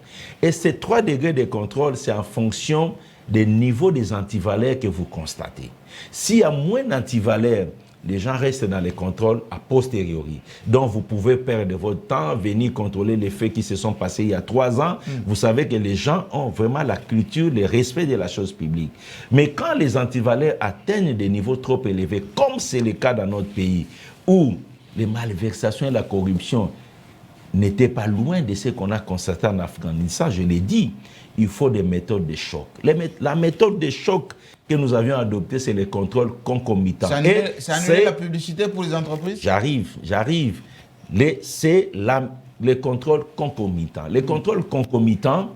Et ces 3 degrés de contrôle, c'est en fonction des niveaux des antivaleurs que vous constatez. S'il y a moins d'antivaleurs, les gens restent dans les contrôles a posteriori. Donc, vous pouvez perdre votre temps, venir contrôler les faits qui se sont passés il y a 3 ans. Vous savez que les gens ont vraiment la culture, le respect de la chose publique. Mais quand les antivaleurs atteignent des niveaux trop élevés, comme c'est le cas dans notre pays, où les malversations et la corruption n'étaient pas loin de ce qu'on a constaté en Afghanistan, je l'ai dit, il faut des méthodes de choc. La méthode de choc que nous avions adoptée, c'est les contrôles concomitants. Ça annule la publicité pour les entreprises? J'arrive. C'est les contrôles concomitants. Les contrôles concomitants,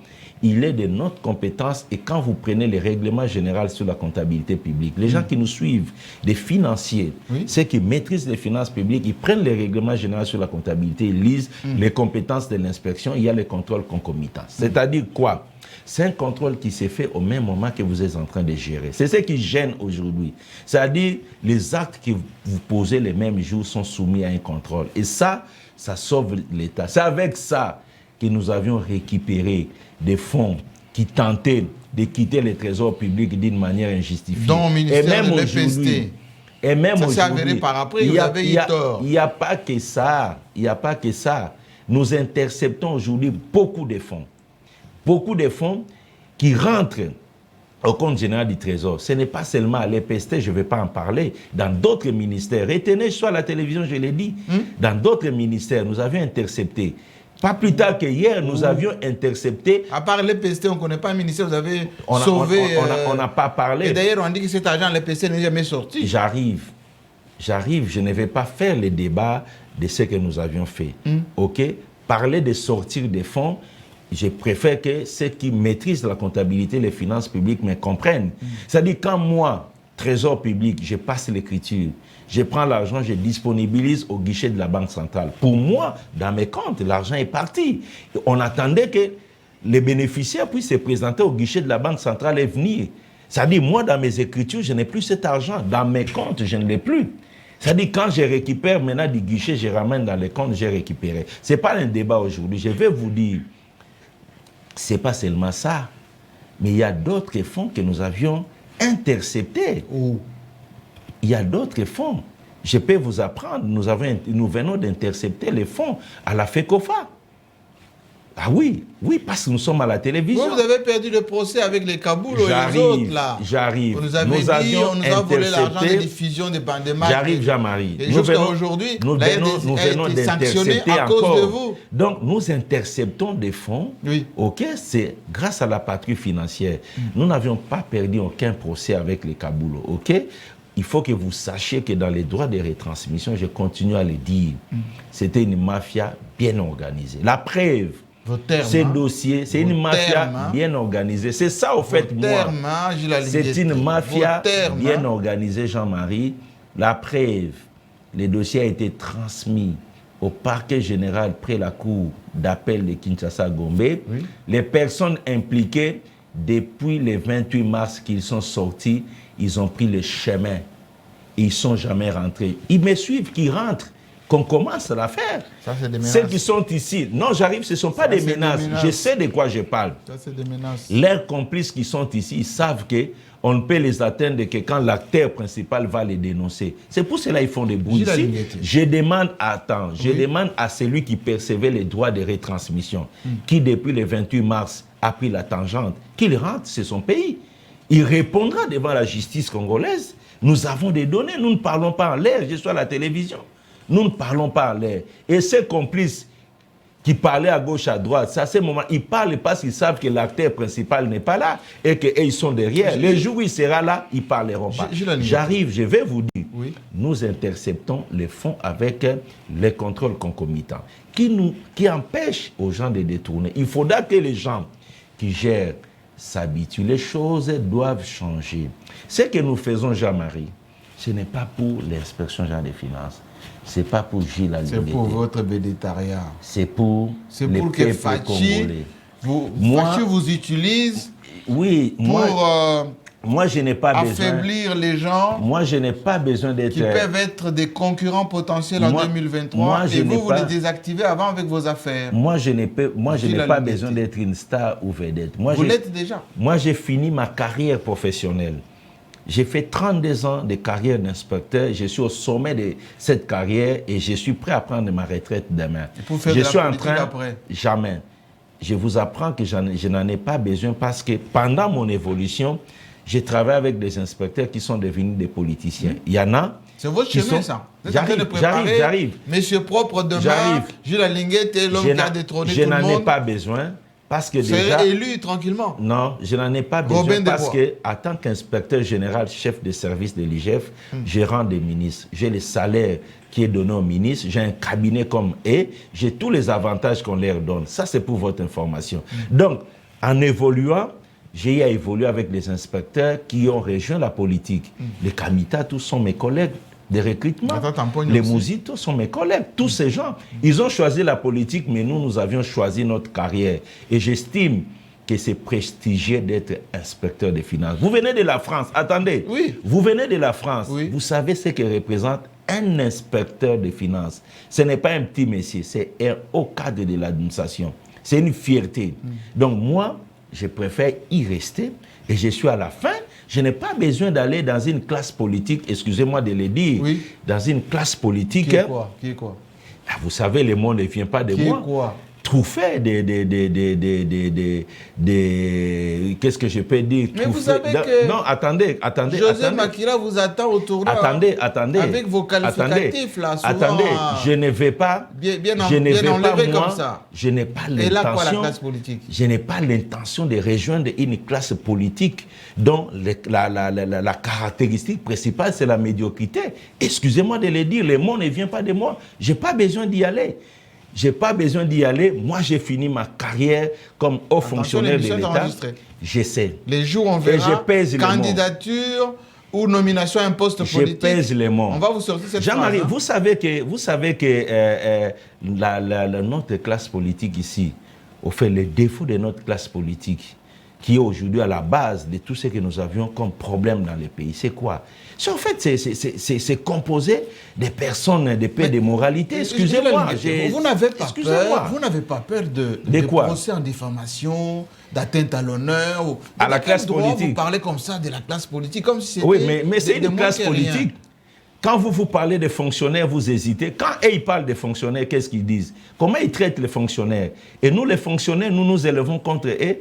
il est de notre compétence et quand vous prenez les règlements généraux sur la comptabilité publique, les gens qui nous suivent, des financiers, ceux qui maîtrisent les finances publiques, ils prennent les règlements généraux sur la comptabilité, ils lisent les compétences de l'inspection, il y a les contrôles concomitants. C'est-à-dire quoi? C'est un contrôle qui s'est fait au même moment que vous êtes en train de gérer. C'est ce qui gêne aujourd'hui. C'est-à-dire les actes que vous posez les mêmes jours sont soumis à un contrôle. Et ça sauve l'État. C'est avec ça que nous avions récupéré des fonds qui tentaient de quitter le trésor public d'une manière injustifiée. Dans le ministère de l'EPST. Et même ça s'est avéré par après, vous avez eu tort. Il n'y a pas que ça. Il n'y a pas que ça. Nous interceptons aujourd'hui beaucoup de fonds. Beaucoup de fonds qui rentrent au compte général du Trésor. Ce n'est pas seulement à l'EPST, je ne vais pas en parler. Dans d'autres ministères, retenez soit à la télévision, je l'ai dit, dans d'autres ministères, nous avions intercepté. Pas plus tard que hier, nous avions intercepté... À part l'EPST, on ne connaît pas un ministère, vous avez sauvé... On n'a pas parlé. Et d'ailleurs, on dit que cet argent, l'EPST n'est jamais sorti. J'arrive, je ne vais pas faire le débat de ce que nous avions fait. OK? Parler de sortir des fonds, je préfère que ceux qui maîtrisent la comptabilité, les finances publiques me comprennent. C'est-à-dire, quand moi, trésor public, je passe l'écriture, je prends l'argent, je disponibilise au guichet de la Banque centrale. Pour moi, dans mes comptes, l'argent est parti. On attendait que les bénéficiaires puissent se présenter au guichet de la Banque centrale et venir. C'est-à-dire, moi, dans mes écritures, je n'ai plus cet argent. Dans mes comptes, je ne l'ai plus. C'est-à-dire, quand je récupère maintenant du guichet, je ramène dans les comptes, j'ai récupéré. Ce n'est pas un débat aujourd'hui. Je vais vous dire, ce n'est pas seulement ça. Mais il y a d'autres fonds que nous avions interceptés. Oh. Il y a d'autres fonds. Je peux vous apprendre, nous venons d'intercepter les fonds à la FECOFA. Ah oui, oui, parce que nous sommes à la télévision. Vous avez perdu le procès avec les Kaboulo et les autres, là. J'arrive. Vous nous avez dit, on nous a volé l'argent de diffusion des bandes de matchs. J'arrive, Jean-Marie. Et jusqu'à aujourd'hui, nous venons été sanctionné à encore. cause de vous. Donc, nous interceptons des fonds. Oui. OK, c'est grâce à la patrouille financière. Nous n'avions pas perdu aucun procès avec les Kaboulo. OK? Il faut que vous sachiez que dans les droits de retransmission, je continue à le dire, c'était une mafia bien organisée. La preuve, ces dossiers, c'est une mafia bien organisée. C'est ça, au fait, moi. C'est une mafia bien organisée, Jean-Marie. La preuve, le dossier a été transmis au parquet général près la cour d'appel de Kinshasa-Gombe. Oui. Les personnes impliquées, depuis le 28 mars qu'ils sont sortis, ils ont pris le chemin. Ils ne sont jamais rentrés. Ils me suivent, qu'ils rentrent, qu'on commence l'affaire. Ceux qui sont ici, non, j'arrive, ce ne sont pas des menaces. Je sais de quoi je parle. Ça, c'est des menaces. Leurs complices qui sont ici, ils savent qu'on ne peut les atteindre que quand l'acteur principal va les dénoncer. C'est pour cela qu'ils font des bruits ici. Je demande à celui qui percevait les droits de retransmission, qui depuis le 28 mars a pris la tangente, qu'il rentre, c'est son pays. Il répondra devant la justice congolaise. Nous avons des données, nous ne parlons pas en l'air, je suis à la télévision. Nous ne parlons pas en l'air. Et ces complices qui parlaient à gauche, à droite, à ce moment, ils parlent parce qu'ils savent que l'acteur principal n'est pas là et qu'ils sont derrière. Le jour où il sera là, ils ne parleront pas. J'arrive, je vais vous dire, nous interceptons les fonds avec les contrôles concomitants qui empêchent aux gens de détourner. Il faudra que les gens qui gèrent s'habituent. Les choses doivent changer. Ce que nous faisons, Jean-Marie, ce n'est pas pour l'inspection générale des finances. Ce n'est pas pour Gilles Alinguete. C'est pour votre bédétariat. C'est pour les peuples congolais. Fachi vous utilise moi, je n'ai pas affaiblir les gens. Moi, je n'ai pas besoin d'être... Qui peuvent être des concurrents potentiels en 2023. Et vous les désactivez avant avec vos affaires. Moi, je n'ai pas besoin d'être une star ou vedette. Vous l'êtes déjà. Moi, j'ai fini ma carrière professionnelle. J'ai fait 32 ans de carrière d'inspecteur. Je suis au sommet de cette carrière et je suis prêt à prendre ma retraite demain. Et pour faire de la politique après? Jamais. Je vous apprends que je n'en ai pas besoin parce que pendant mon évolution, j'ai travaillé avec des inspecteurs qui sont devenus des politiciens. Il y en a. C'est votre chemin, ça. Vous êtes en train de préparer j'arrive. Monsieur Propre demain, Gilles Alinguete est l'homme qui a détrôné tout le monde. Je n'en ai pas besoin. Parce que déjà, élu tranquillement. Non, je n'en ai pas besoin parce que, en tant qu'inspecteur général, chef de service de l'IGF, gérant des ministres, j'ai le salaire qui est donné aux ministres, j'ai un cabinet comme eux, j'ai tous les avantages qu'on leur donne. Ça, c'est pour votre information. Donc, en évoluant, j'ai évolué avec les inspecteurs qui ont rejoint la politique. Les Kamita, tous sont mes collègues de recrutement. Les Mouzitos sont mes collègues. Tous ces gens, ils ont choisi la politique, mais nous avions choisi notre carrière. Et j'estime que c'est prestigieux d'être inspecteur des finances. Vous venez de la France, attendez. Oui. Vous venez de la France. Oui. Vous savez ce que représente un inspecteur des finances. Ce n'est pas un petit métier, c'est un haut cadre de l'administration. C'est une fierté. Donc moi, je préfère y rester et je suis à la fin. Je n'ai pas besoin d'aller dans une classe politique, excusez-moi de le dire, dans une classe politique. Qui est quoi? Qui est quoi? Vous savez, le monde ne vient pas de moi. Qui est quoi? Trouver qu'est-ce que je peux dire? Mais vous savez que... Non, attendez. José Makila vous attend au tournoi. Attendez. Avec vos qualificatifs, là, souvent... Attendez, je ne vais pas... Bien enlevé comme ça. Je n'ai pas l'intention... Et là, quoi, la classe politique? Je n'ai pas l'intention de rejoindre une classe politique dont la caractéristique principale, c'est la médiocrité. Excusez-moi de le dire, le monde ne vient pas de moi. Je n'ai pas besoin d'y aller. Je n'ai pas besoin d'y aller. Moi, j'ai fini ma carrière comme haut fonctionnaire de l'État. J'essaie. Les jours, on verra candidature ou nomination à un poste politique. Je pèse les mots. On va vous sortir cette Jean-Marie, phrase. Vous savez que notre classe politique ici, au fait, le défaut de notre classe politique, qui est aujourd'hui à la base de tout ce que nous avions comme problème dans le pays. C'est quoi? En fait, c'est composé des personnes de paix, de moralité. Excusez-moi. Vous n'avez pas peur de procès en diffamation, d'atteinte à l'honneur, à la classe politique. Vous parlez comme ça de la classe politique, comme si c'était... Oui, mais c'est une classe politique. Quand vous parlez des fonctionnaires, vous hésitez. Quand ils parlent des fonctionnaires, qu'est-ce qu'ils disent? Comment ils traitent les fonctionnaires? Et nous, les fonctionnaires, nous nous élevons contre eux.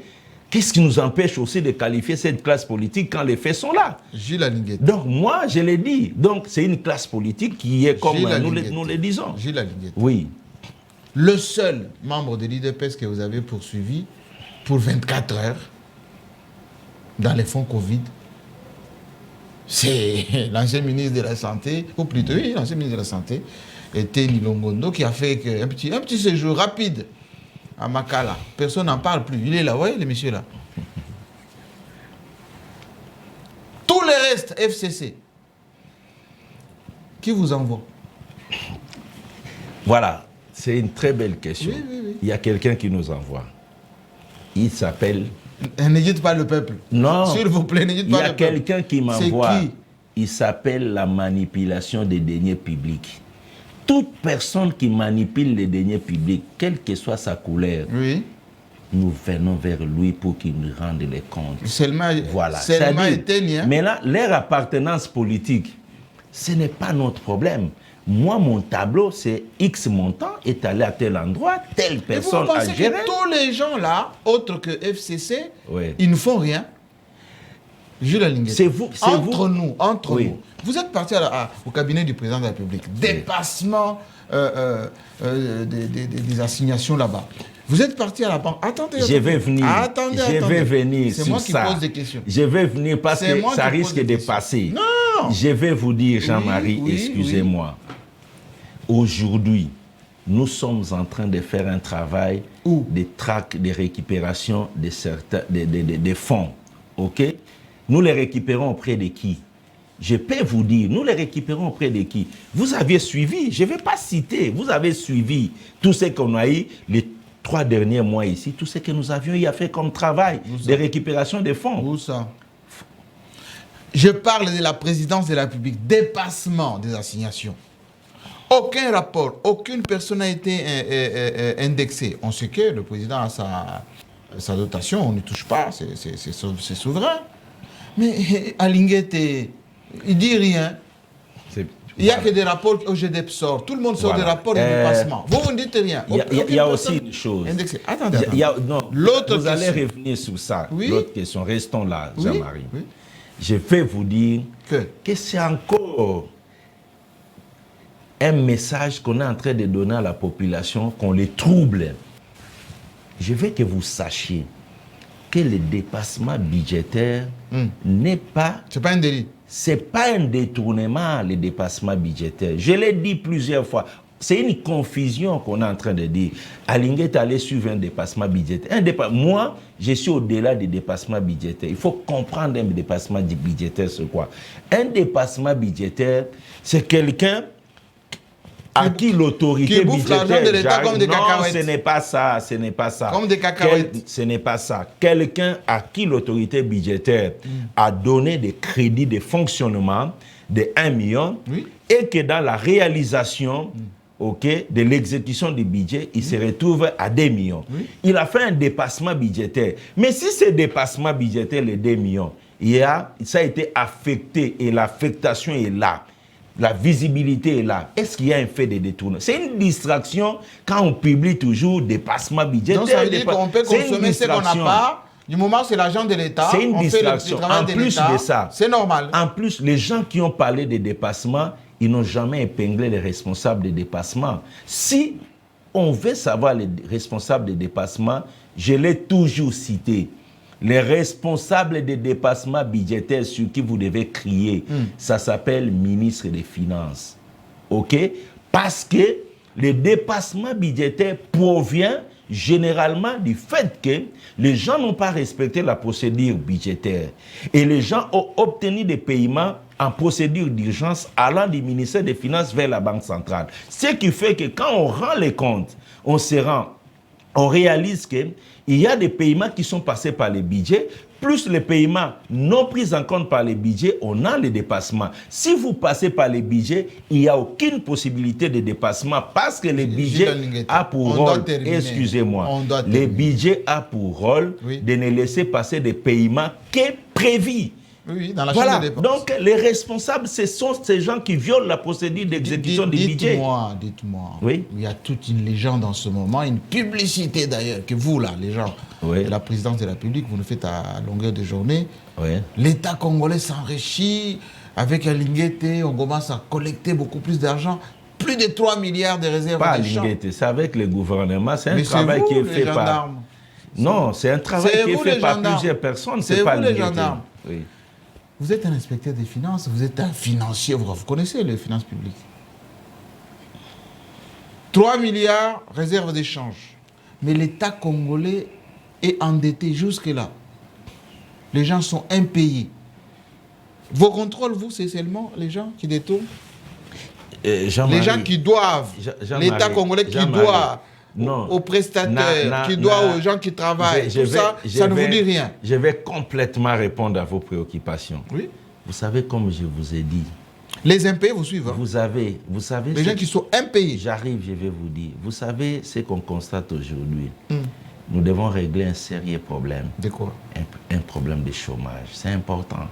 Qu'est-ce qui nous empêche aussi de qualifier cette classe politique quand les faits sont là? Gilles Alinguet. Donc moi, je l'ai dit. Donc c'est une classe politique qui est comme nous le disons. Gilles Alinguet. Oui. Le seul membre de l'IDPS que vous avez poursuivi pour 24 heures dans les fonds Covid, c'est l'ancien ministre de la Santé, ou plutôt, oui, l'ancien ministre de la Santé, Teni Longondo, qui a fait un petit séjour rapide à Makala. Personne n'en parle plus. Il est là, vous voyez, le monsieur là. Tout le reste, FCC, qui vous envoie? Voilà, c'est une très belle question. Oui, oui, oui. Il y a quelqu'un qui nous envoie. Il s'appelle... N'hésite pas le peuple. Non. S'il vous plaît, n'hésite pas le peuple. Il y a quelqu'un qui m'envoie. C'est qui? Il s'appelle la manipulation des deniers publics. Toute personne qui manipule les deniers publics, quelle que soit sa couleur, oui, nous venons vers lui pour qu'il nous rende les comptes. Seulement, voilà. Seulement éteigne, hein? Mais là, leur appartenance politique, ce n'est pas notre problème. Moi, mon tableau, c'est X montant est allé à tel endroit, telle personne a géré. Et vous pensez que tous les gens là, autres que FCC, oui, ils ne font rien? Jules Alinguet. C'est vous. Entre nous. Oui. Vous êtes parti au cabinet du président de la République. Oui. Dépassement des assignations là-bas. Vous êtes parti à la banque. Attendez. Je vais venir. Attendez. Je vais venir sur ça. C'est moi qui pose des questions. Je vais venir parce que ça risque de passer. Non. Je vais vous dire, Jean-Marie, excusez-moi. Aujourd'hui, nous sommes en train de faire un travail de traque, de récupération de certains, des fonds. OK? Nous les récupérons auprès de qui? Je peux vous dire, nous les récupérons auprès de qui? Vous aviez suivi, je ne vais pas citer, vous avez suivi tout ce qu'on a eu les 3 derniers mois ici, tout ce que nous avions eu à faire comme travail de récupération des fonds. Où ça? Je parle de la présidence de la République, dépassement des assignations. Aucun rapport, aucune personne n'a été indexée. On sait que le président a sa dotation, on ne touche pas, c'est souverain. Mais Alinguet, il ne dit rien. Il n'y a que des rapports au GDEP sort. Tout le monde sort des rapports de dépassement. Vous ne dites rien. Il y a aussi une chose. Attendez. Vous allez revenir sur ça. Oui? L'autre question. Restons là, Jean-Marie. Oui? Je vais vous dire que c'est encore un message qu'on est en train de donner à la population, qu'on les trouble. Je veux que vous sachiez que le dépassement budgétaire n'est pas... C'est pas un délit. C'est pas un détournement, le dépassement budgétaire. Je l'ai dit plusieurs fois. C'est une confusion qu'on est en train de dire. Alinguet est allé suivre un dépassement budgétaire. Moi, je suis au-delà des dépassements budgétaires. Il faut comprendre un dépassement budgétaire, c'est quoi? Un dépassement budgétaire, c'est quelqu'un à qui l'autorité budgétaire... de l'État comme des cacahuètes. Non, ce n'est pas ça, ce n'est pas ça. Comme des cacahuètes. Ce n'est pas ça. Quelqu'un à qui l'autorité budgétaire a donné des crédits de fonctionnement de 1 million et que dans la réalisation de l'exécution du budget, il se retrouve à 2 millions. Il a fait un dépassement budgétaire. Mais si ce dépassement budgétaire, les 2 millions, ça a été affecté et l'affectation est là. La visibilité est là. Est-ce qu'il y a un fait de détournement? C'est une distraction quand on publie toujours dépassement budgétaire. Donc ça veut dire qu'on peut consommer ce qu'on n'a pas. Du moment où c'est l'argent de l'État, c'est une distraction. En plus de ça, c'est normal. En plus, les gens qui ont parlé de dépassement, ils n'ont jamais épinglé les responsables de dépassement. Si on veut savoir les responsables de dépassement, je l'ai toujours cité. Les responsables des dépassements budgétaires sur qui vous devez crier, ça s'appelle ministre des Finances. OK? Parce que le dépassement budgétaire provient généralement du fait que les gens n'ont pas respecté la procédure budgétaire. Et les gens ont obtenu des paiements en procédure d'urgence allant du ministère des Finances vers la Banque centrale. Ce qui fait que quand on rend les comptes, on se rend on réalise qu'il y a des paiements qui sont passés par les budgets, plus les paiements non pris en compte par les budgets, on a les dépassements. Si vous passez par les budgets, il n'y a aucune possibilité de dépassement parce que les budgets a pour rôle, excusez-moi, les budgets a pour rôle de ne laisser passer des paiements qu'est prévu. Oui, dans la voilà, chaîne de donc les responsables, ce sont ces gens qui violent la procédure d'exécution du budget. Dites-moi, oui. Il y a toute une légende en ce moment, une publicité d'ailleurs, que vous là, les gens de la présidence de la République, vous le faites à longueur de journée. Oui. L'État congolais s'enrichit, avec un Linguete, on commence à collecter beaucoup plus d'argent. Plus de 3 milliards de réserves Pas des champs. Linguete, c'est avec le gouvernement, c'est un travail qui est fait par... Non, c'est un travail qui est fait par plusieurs personnes, c'est pas les gendarmes. Oui. Vous êtes un inspecteur des finances, vous êtes un financier, vous connaissez les finances publiques. 3 milliards réserve d'échange. Mais l'État congolais est endetté jusque-là. Les gens sont impayés. Vos contrôles, vous, c'est seulement les gens qui détournent? Les gens qui doivent, l'État congolais qui doit aux prestataires, qui doit aux gens qui travaillent, tout ça, ça ne vous dit rien. Je vais complètement répondre à vos préoccupations. Oui. Vous savez, comme je vous ai dit, les impayés vous suivent. Hein? Vous savez les gens qui sont impayés. J'arrive, je vais vous dire. Vous savez ce qu'on constate aujourd'hui. Nous devons régler un sérieux problème. De quoi? Un problème de chômage. C'est important.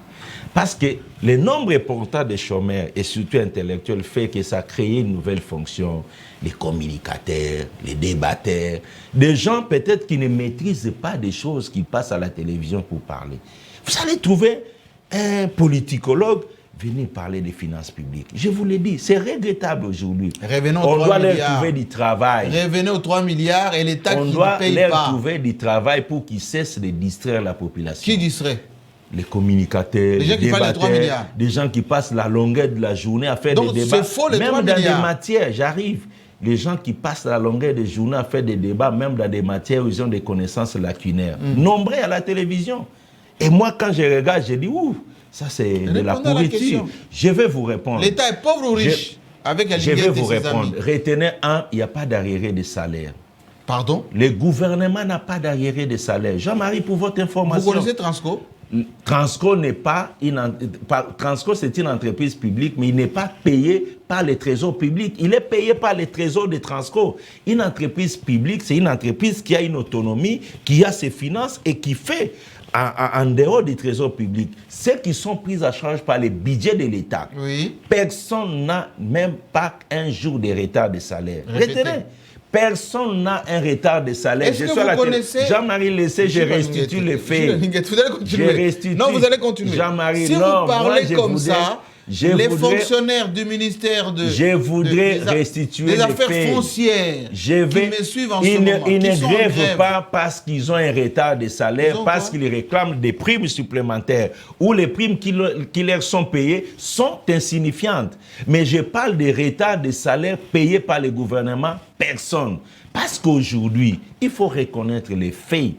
Parce que le nombre important de chômeurs, et surtout intellectuels, fait que ça crée une nouvelle fonction. Les communicateurs, les débatteurs, des gens peut-être qui ne maîtrisent pas des choses qui passent à la télévision pour parler. Vous allez trouver un politicologue venir parler des finances publiques. Je vous l'ai dit, c'est regrettable aujourd'hui. On doit leur trouver du travail. Revenez aux 3 milliards et l'État qui ne paye pas. On doit leur trouver du travail pour qu'ils cessent de distraire la population. Qui distrait? Les communicateurs, les débatteurs, des gens qui passent la longueur de la journée à faire des débats. C'est faux, les même 3 dans milliards. des matières, j'arrive. Les gens qui passent la longueur de journée à faire des débats, même dans des matières où ils ont des connaissances lacunaires. Nombreux à la télévision. Et moi, quand je regarde, je dis, ouh, ça c'est de la pourriture. Je vais vous répondre. L'État est pauvre ou riche? Je vais vous répondre. Retenez un, il n'y a pas d'arriéré de salaire. Pardon? Le gouvernement n'a pas d'arriéré de salaire. Jean-Marie, pour votre information. Vous connaissez Transco? Transco n'est pas Transco, c'est une entreprise publique, mais il n'est pas payé par les trésors publics. Il est payé par les trésors de Transco. Une entreprise publique, c'est une entreprise qui a une autonomie, qui a ses finances et qui fait en dehors des trésors publics, ceux qui sont pris à charge par les budgets de l'État. Oui. Personne n'a même pas un jour de retard de salaire. Retenez. Personne n'a un retard de salaire. Est-ce que vous connaissez... Jean-Marie Lessé, je restitue les faits. Vous allez continuer. Non, vous allez continuer. Jean-Marie, si non, vous parlez moi, comme ça, les fonctionnaires du ministère des Affaires foncières qui me suivent en ce moment, ils ne grèvent pas parce qu'ils ont un retard de salaire, parce qu'ils réclament des primes supplémentaires ou les primes qui leur sont payées sont insignifiantes. Mais je parle des retards de salaire payés par le gouvernement, personne. Parce qu'aujourd'hui, il faut reconnaître les faits.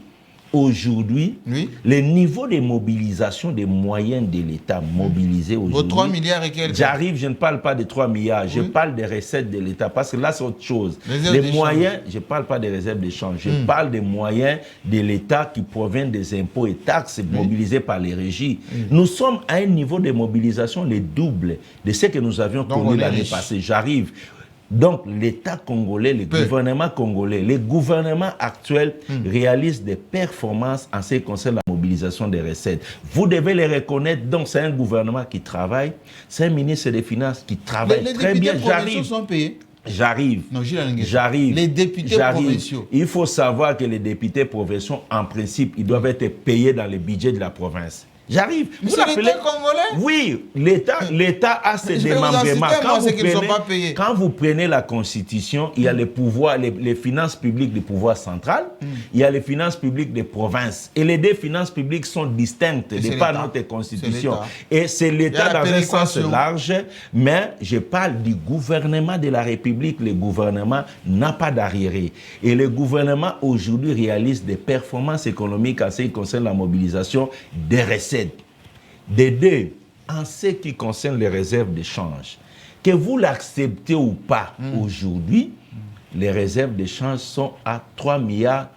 Aujourd'hui, le niveau de mobilisation des moyens de l'État mobilisés aujourd'hui... Vos 3 milliards et quelques... J'arrive, je ne parle pas de 3 milliards, je parle des recettes de l'État, parce que là, c'est autre chose. Les moyens, je ne parle pas des réserves d'échange, je parle des moyens de l'État qui proviennent des impôts et taxes mobilisés par les régies. Nous sommes à un niveau de mobilisation le double de ce que nous avions connu l'année passée. J'arrive... Donc, l'État congolais, le gouvernement congolais, les gouvernements actuels réalisent des performances en ce qui concerne la mobilisation des recettes. Vous devez les reconnaître. Donc, c'est un gouvernement qui travaille, c'est un ministre des Finances qui travaille très bien. Les députés provinciaux sont payés. J'arrive. Les députés provinciaux. Il faut savoir que les députés provinciaux, en principe, ils doivent être payés dans le budget de la province. J'arrive. Mais c'est l'État congolais? Oui, l'État a ses démembrements. Quand vous prenez la Constitution, il y a les pouvoirs, les finances publiques du pouvoir central, il y a les finances publiques des provinces. Et les deux finances publiques sont distinctes de par notre Constitution. Et c'est l'État dans un sens large, mais je parle du gouvernement de la République. Le gouvernement n'a pas d'arriéré. Et le gouvernement aujourd'hui réalise des performances économiques en ce qui concerne la mobilisation des recettes. Des deux, en ce qui concerne les réserves d'échange, que vous l'acceptez ou pas aujourd'hui, les réserves d'échange sont à 3 milliards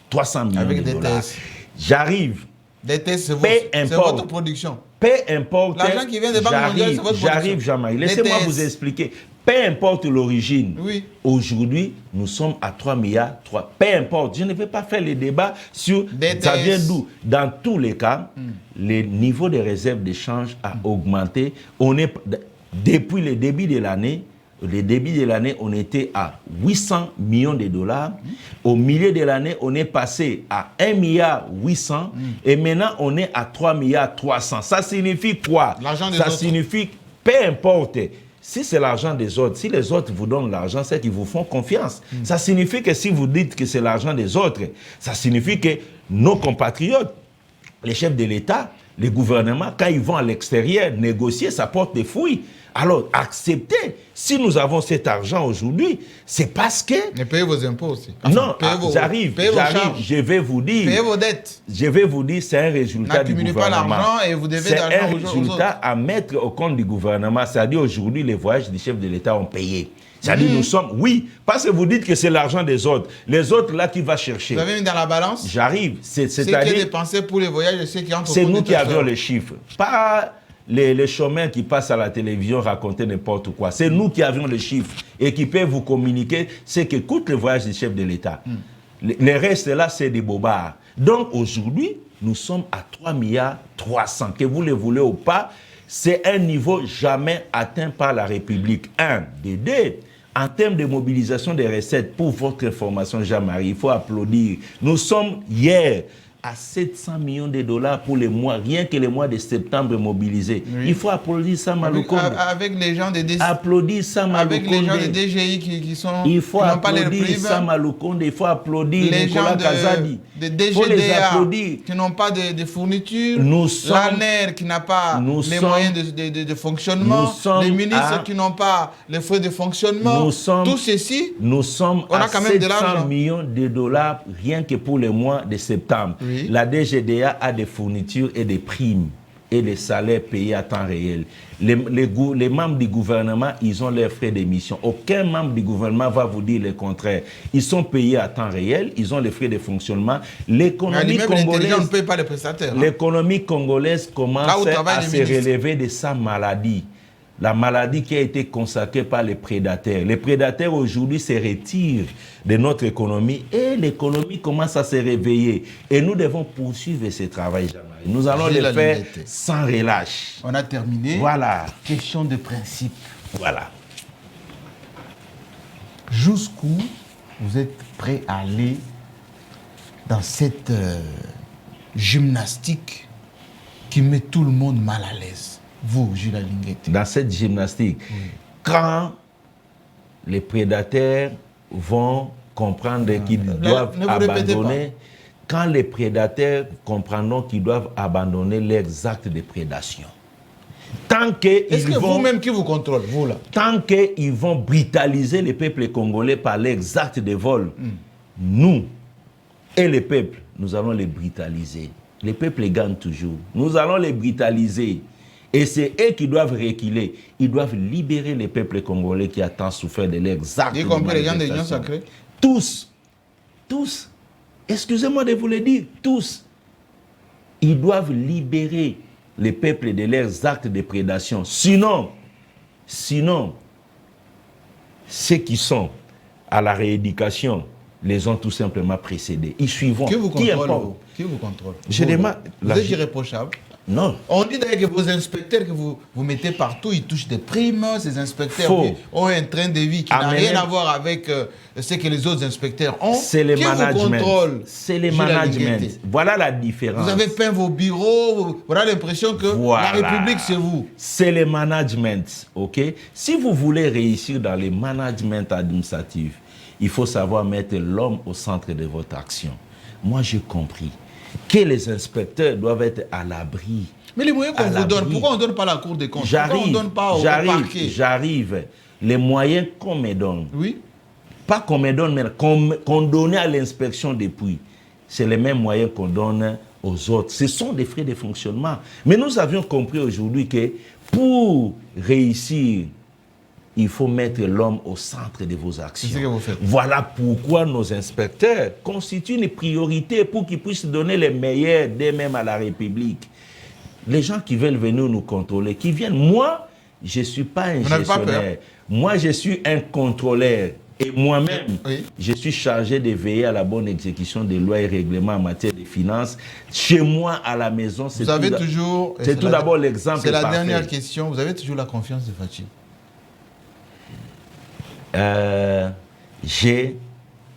300 millions avec de des dollars. tests. J'arrive. DTS, c'est votre production. Peu importe. L'argent qui vient des banques mondiales, c'est votre production. J'arrive, Jean-Marie. Laissez-moi vous expliquer. Peu importe l'origine. Oui. Aujourd'hui, nous sommes à 3 milliards. Peu importe. Je ne vais pas faire les débats sur DTS. Ça vient d'où. Dans tous les cas, le niveau des réserves d'échange a augmenté. Depuis le début de l'année, on était à 800 millions de dollars. Au milieu de l'année, on est passé à 1 milliard 800. Et maintenant, on est à 3 milliards 300. Ça signifie quoi? Ça signifie, peu importe. Si c'est l'argent des autres, si les autres vous donnent l'argent, c'est qu'ils vous font confiance. Ça signifie que si vous dites que c'est l'argent des autres, ça signifie que nos compatriotes, les chefs de l'État, les gouvernements, quand ils vont à l'extérieur négocier, ça porte des fruits. Alors, acceptez. Si nous avons cet argent aujourd'hui, c'est parce que... Mais payez vos impôts aussi. Enfin, non, j'arrive, je vais vous dire... Payez vos dettes. Je vais vous dire, c'est un résultat du gouvernement. N'accumulez pas l'argent et vous devez d'argent aux autres. C'est un résultat à mettre au compte du gouvernement. C'est-à-dire, aujourd'hui, les voyages des chefs de l'État ont payé. C'est-à-dire, nous sommes... Oui, parce que vous dites que c'est l'argent des autres. Les autres, là, qui va chercher. Vous avez mis dans la balance? J'arrive. C'est-à-dire... Ceux qui ont dépensé pour les voyages et ceux qui entrent... C'est nous qui avions les chiffres. Pas... Les chemins qui passent à la télévision raconter n'importe quoi. C'est nous qui avions les chiffres et qui peuvent vous communiquer ce que coûte le voyage du chef de l'État. Les restes là, c'est des bobards. Donc aujourd'hui, nous sommes à 3 milliards 300. Que vous le voulez ou pas, c'est un niveau jamais atteint par la République. Un. Des deux. En termes de mobilisation des recettes, pour votre information, Jean-Marie, il faut applaudir. Nous sommes hier à 700 millions de dollars pour les mois, rien que les mois de septembre mobilisés. Oui. Il faut applaudir Sam Alukonde. Avec les gens de DGI. Applaudir Sam Alukonde. Avec les gens de DGI qui sont... Il faut applaudir Sam Alukonde, il faut applaudir les Nicolas Kazadi. De DGDA qui n'ont pas de fournitures, l'ANER qui n'a pas les moyens de fonctionnement, les ministres qui n'ont pas les frais de fonctionnement, tout ceci, nous sommes on a quand même de l'argent. 700 millions de dollars rien que pour le mois de septembre. Oui. La DGDA a des fournitures et des primes et des salaires payés à temps réel. Les membres du gouvernement, ils ont leurs frais d'émission. Aucun membre du gouvernement va vous dire le contraire. Ils sont payés à temps réel, ils ont les frais de fonctionnement. L'économie congolaise, on ne paye pas les prestataires. L'économie congolaise commence à se relever de sa maladie. La maladie qui a été consacrée par les prédateurs. Les prédateurs aujourd'hui se retirent de notre économie et l'économie commence à se réveiller. Et nous devons poursuivre ce travail, Jean-Marie. Nous allons le faire sans relâche. On a terminé. Voilà. Question de principe. Voilà. Jusqu'où vous êtes prêt à aller dans cette gymnastique qui met tout le monde mal à l'aise? Vous, Jules Alinguete. Dans cette gymnastique, quand les prédateurs vont comprendre qu'ils doivent abandonner, quand les prédateurs comprendront qu'ils doivent abandonner leurs actes de prédation, tant qu'ils Est-ce que vous-même qui vous contrôle, vous là? Tant qu'ils vont brutaliser le peuple congolais par leurs actes de vol, nous et le peuple, nous allons les brutaliser. Les peuples gagnent toujours. Nous allons les brutaliser. Et c'est eux qui doivent reculer. Ils doivent libérer les peuples congolais qui ont tant souffert de leurs actes. Y compris les gens de l'Union sacrée? Tous. Tous. Excusez-moi de vous le dire. Tous. Ils doivent libérer les peuples de leurs actes de prédation. Sinon, ceux qui sont à la rééducation les ont tout simplement précédés. Ils suivront. Qui vous contrôle? Qui vous contrôle? Je demande. Vous êtes irréprochable? Non. On dit d'ailleurs que vos inspecteurs que vous mettez partout, ils touchent des primes. Ces inspecteurs ont un train de vie qui n'a rien à voir avec ce que les autres inspecteurs ont. C'est le management. C'est le management. Voilà la différence. Vous avez peint vos bureaux. Voilà l'impression que la République, c'est vous. C'est le management. Ok? Si vous voulez réussir dans le management administratif, il faut savoir mettre l'homme au centre de votre action. Moi, j'ai compris que les inspecteurs doivent être à l'abri. Mais les moyens qu'on vous donne, pourquoi on ne donne pas la Cour des comptes? Pourquoi on ne donne pas au parquet? J'arrive. Les moyens qu'on me donne, oui. Pas qu'on me donne, mais qu'on donnait à l'inspection des puits, c'est les mêmes moyens qu'on donne aux autres. Ce sont des frais de fonctionnement. Mais nous avions compris aujourd'hui que pour réussir il faut mettre l'homme au centre de vos actions. C'est ce que vous faites. Voilà pourquoi nos inspecteurs constituent une priorité pour qu'ils puissent donner les meilleurs d'eux-mêmes à la République. Les gens qui veulent venir nous contrôler, qui viennent. Moi, je ne suis pas un gestionnaire. Moi, je suis un contrôleur. Et moi-même, oui, je suis chargé de veiller à la bonne exécution des lois et règlements en matière de finances. Chez moi, à la maison, c'est tout d'abord l'exemple. C'est la dernière question. Vous avez toujours la confiance de Fachi? J'ai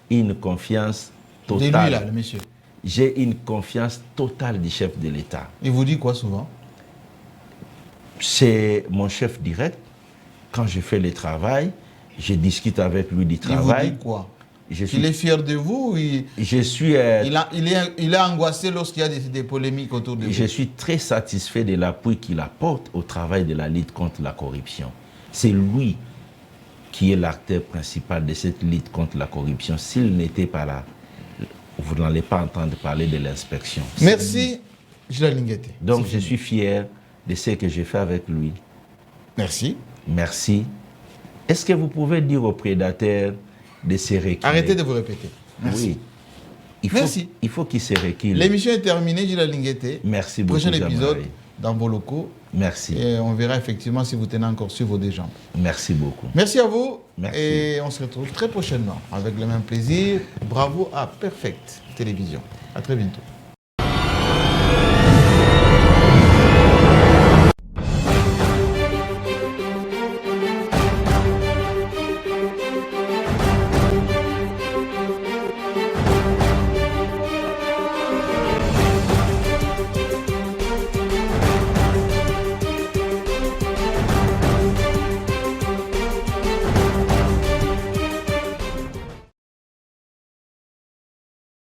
une confiance totale. De lui, là, le monsieur. J'ai une confiance totale du chef de l'État. Il vous dit quoi souvent? C'est mon chef direct. Quand je fais le travail, je discute avec lui du travail. Il vous dit quoi? Il est fier de vous? Je suis... il est angoissé lorsqu'il y a des polémiques autour de vous? Je suis très satisfait de l'appui qu'il apporte au travail de la lutte contre la corruption. C'est lui qui est l'acteur principal de cette lutte contre la corruption. S'il n'était pas là, vous n'allez pas entendre parler de l'inspection. Merci, Gilles Linguete. Donc, je suis fier de ce que j'ai fait avec lui. Merci. Merci. Est-ce que vous pouvez dire aux prédateurs de se reculer? Arrêtez de vous répéter. Merci. Oui. Merci. Il faut qu'ils se reculent. L'émission est terminée, Gilles Linguete. Merci beaucoup. Prochain épisode dans vos locaux. Merci. Et on verra effectivement si vous tenez encore sur vos deux jambes. Merci beaucoup. Merci à vous. Merci. Et on se retrouve très prochainement avec le même plaisir. Bravo à Perfect Télévision. À très bientôt.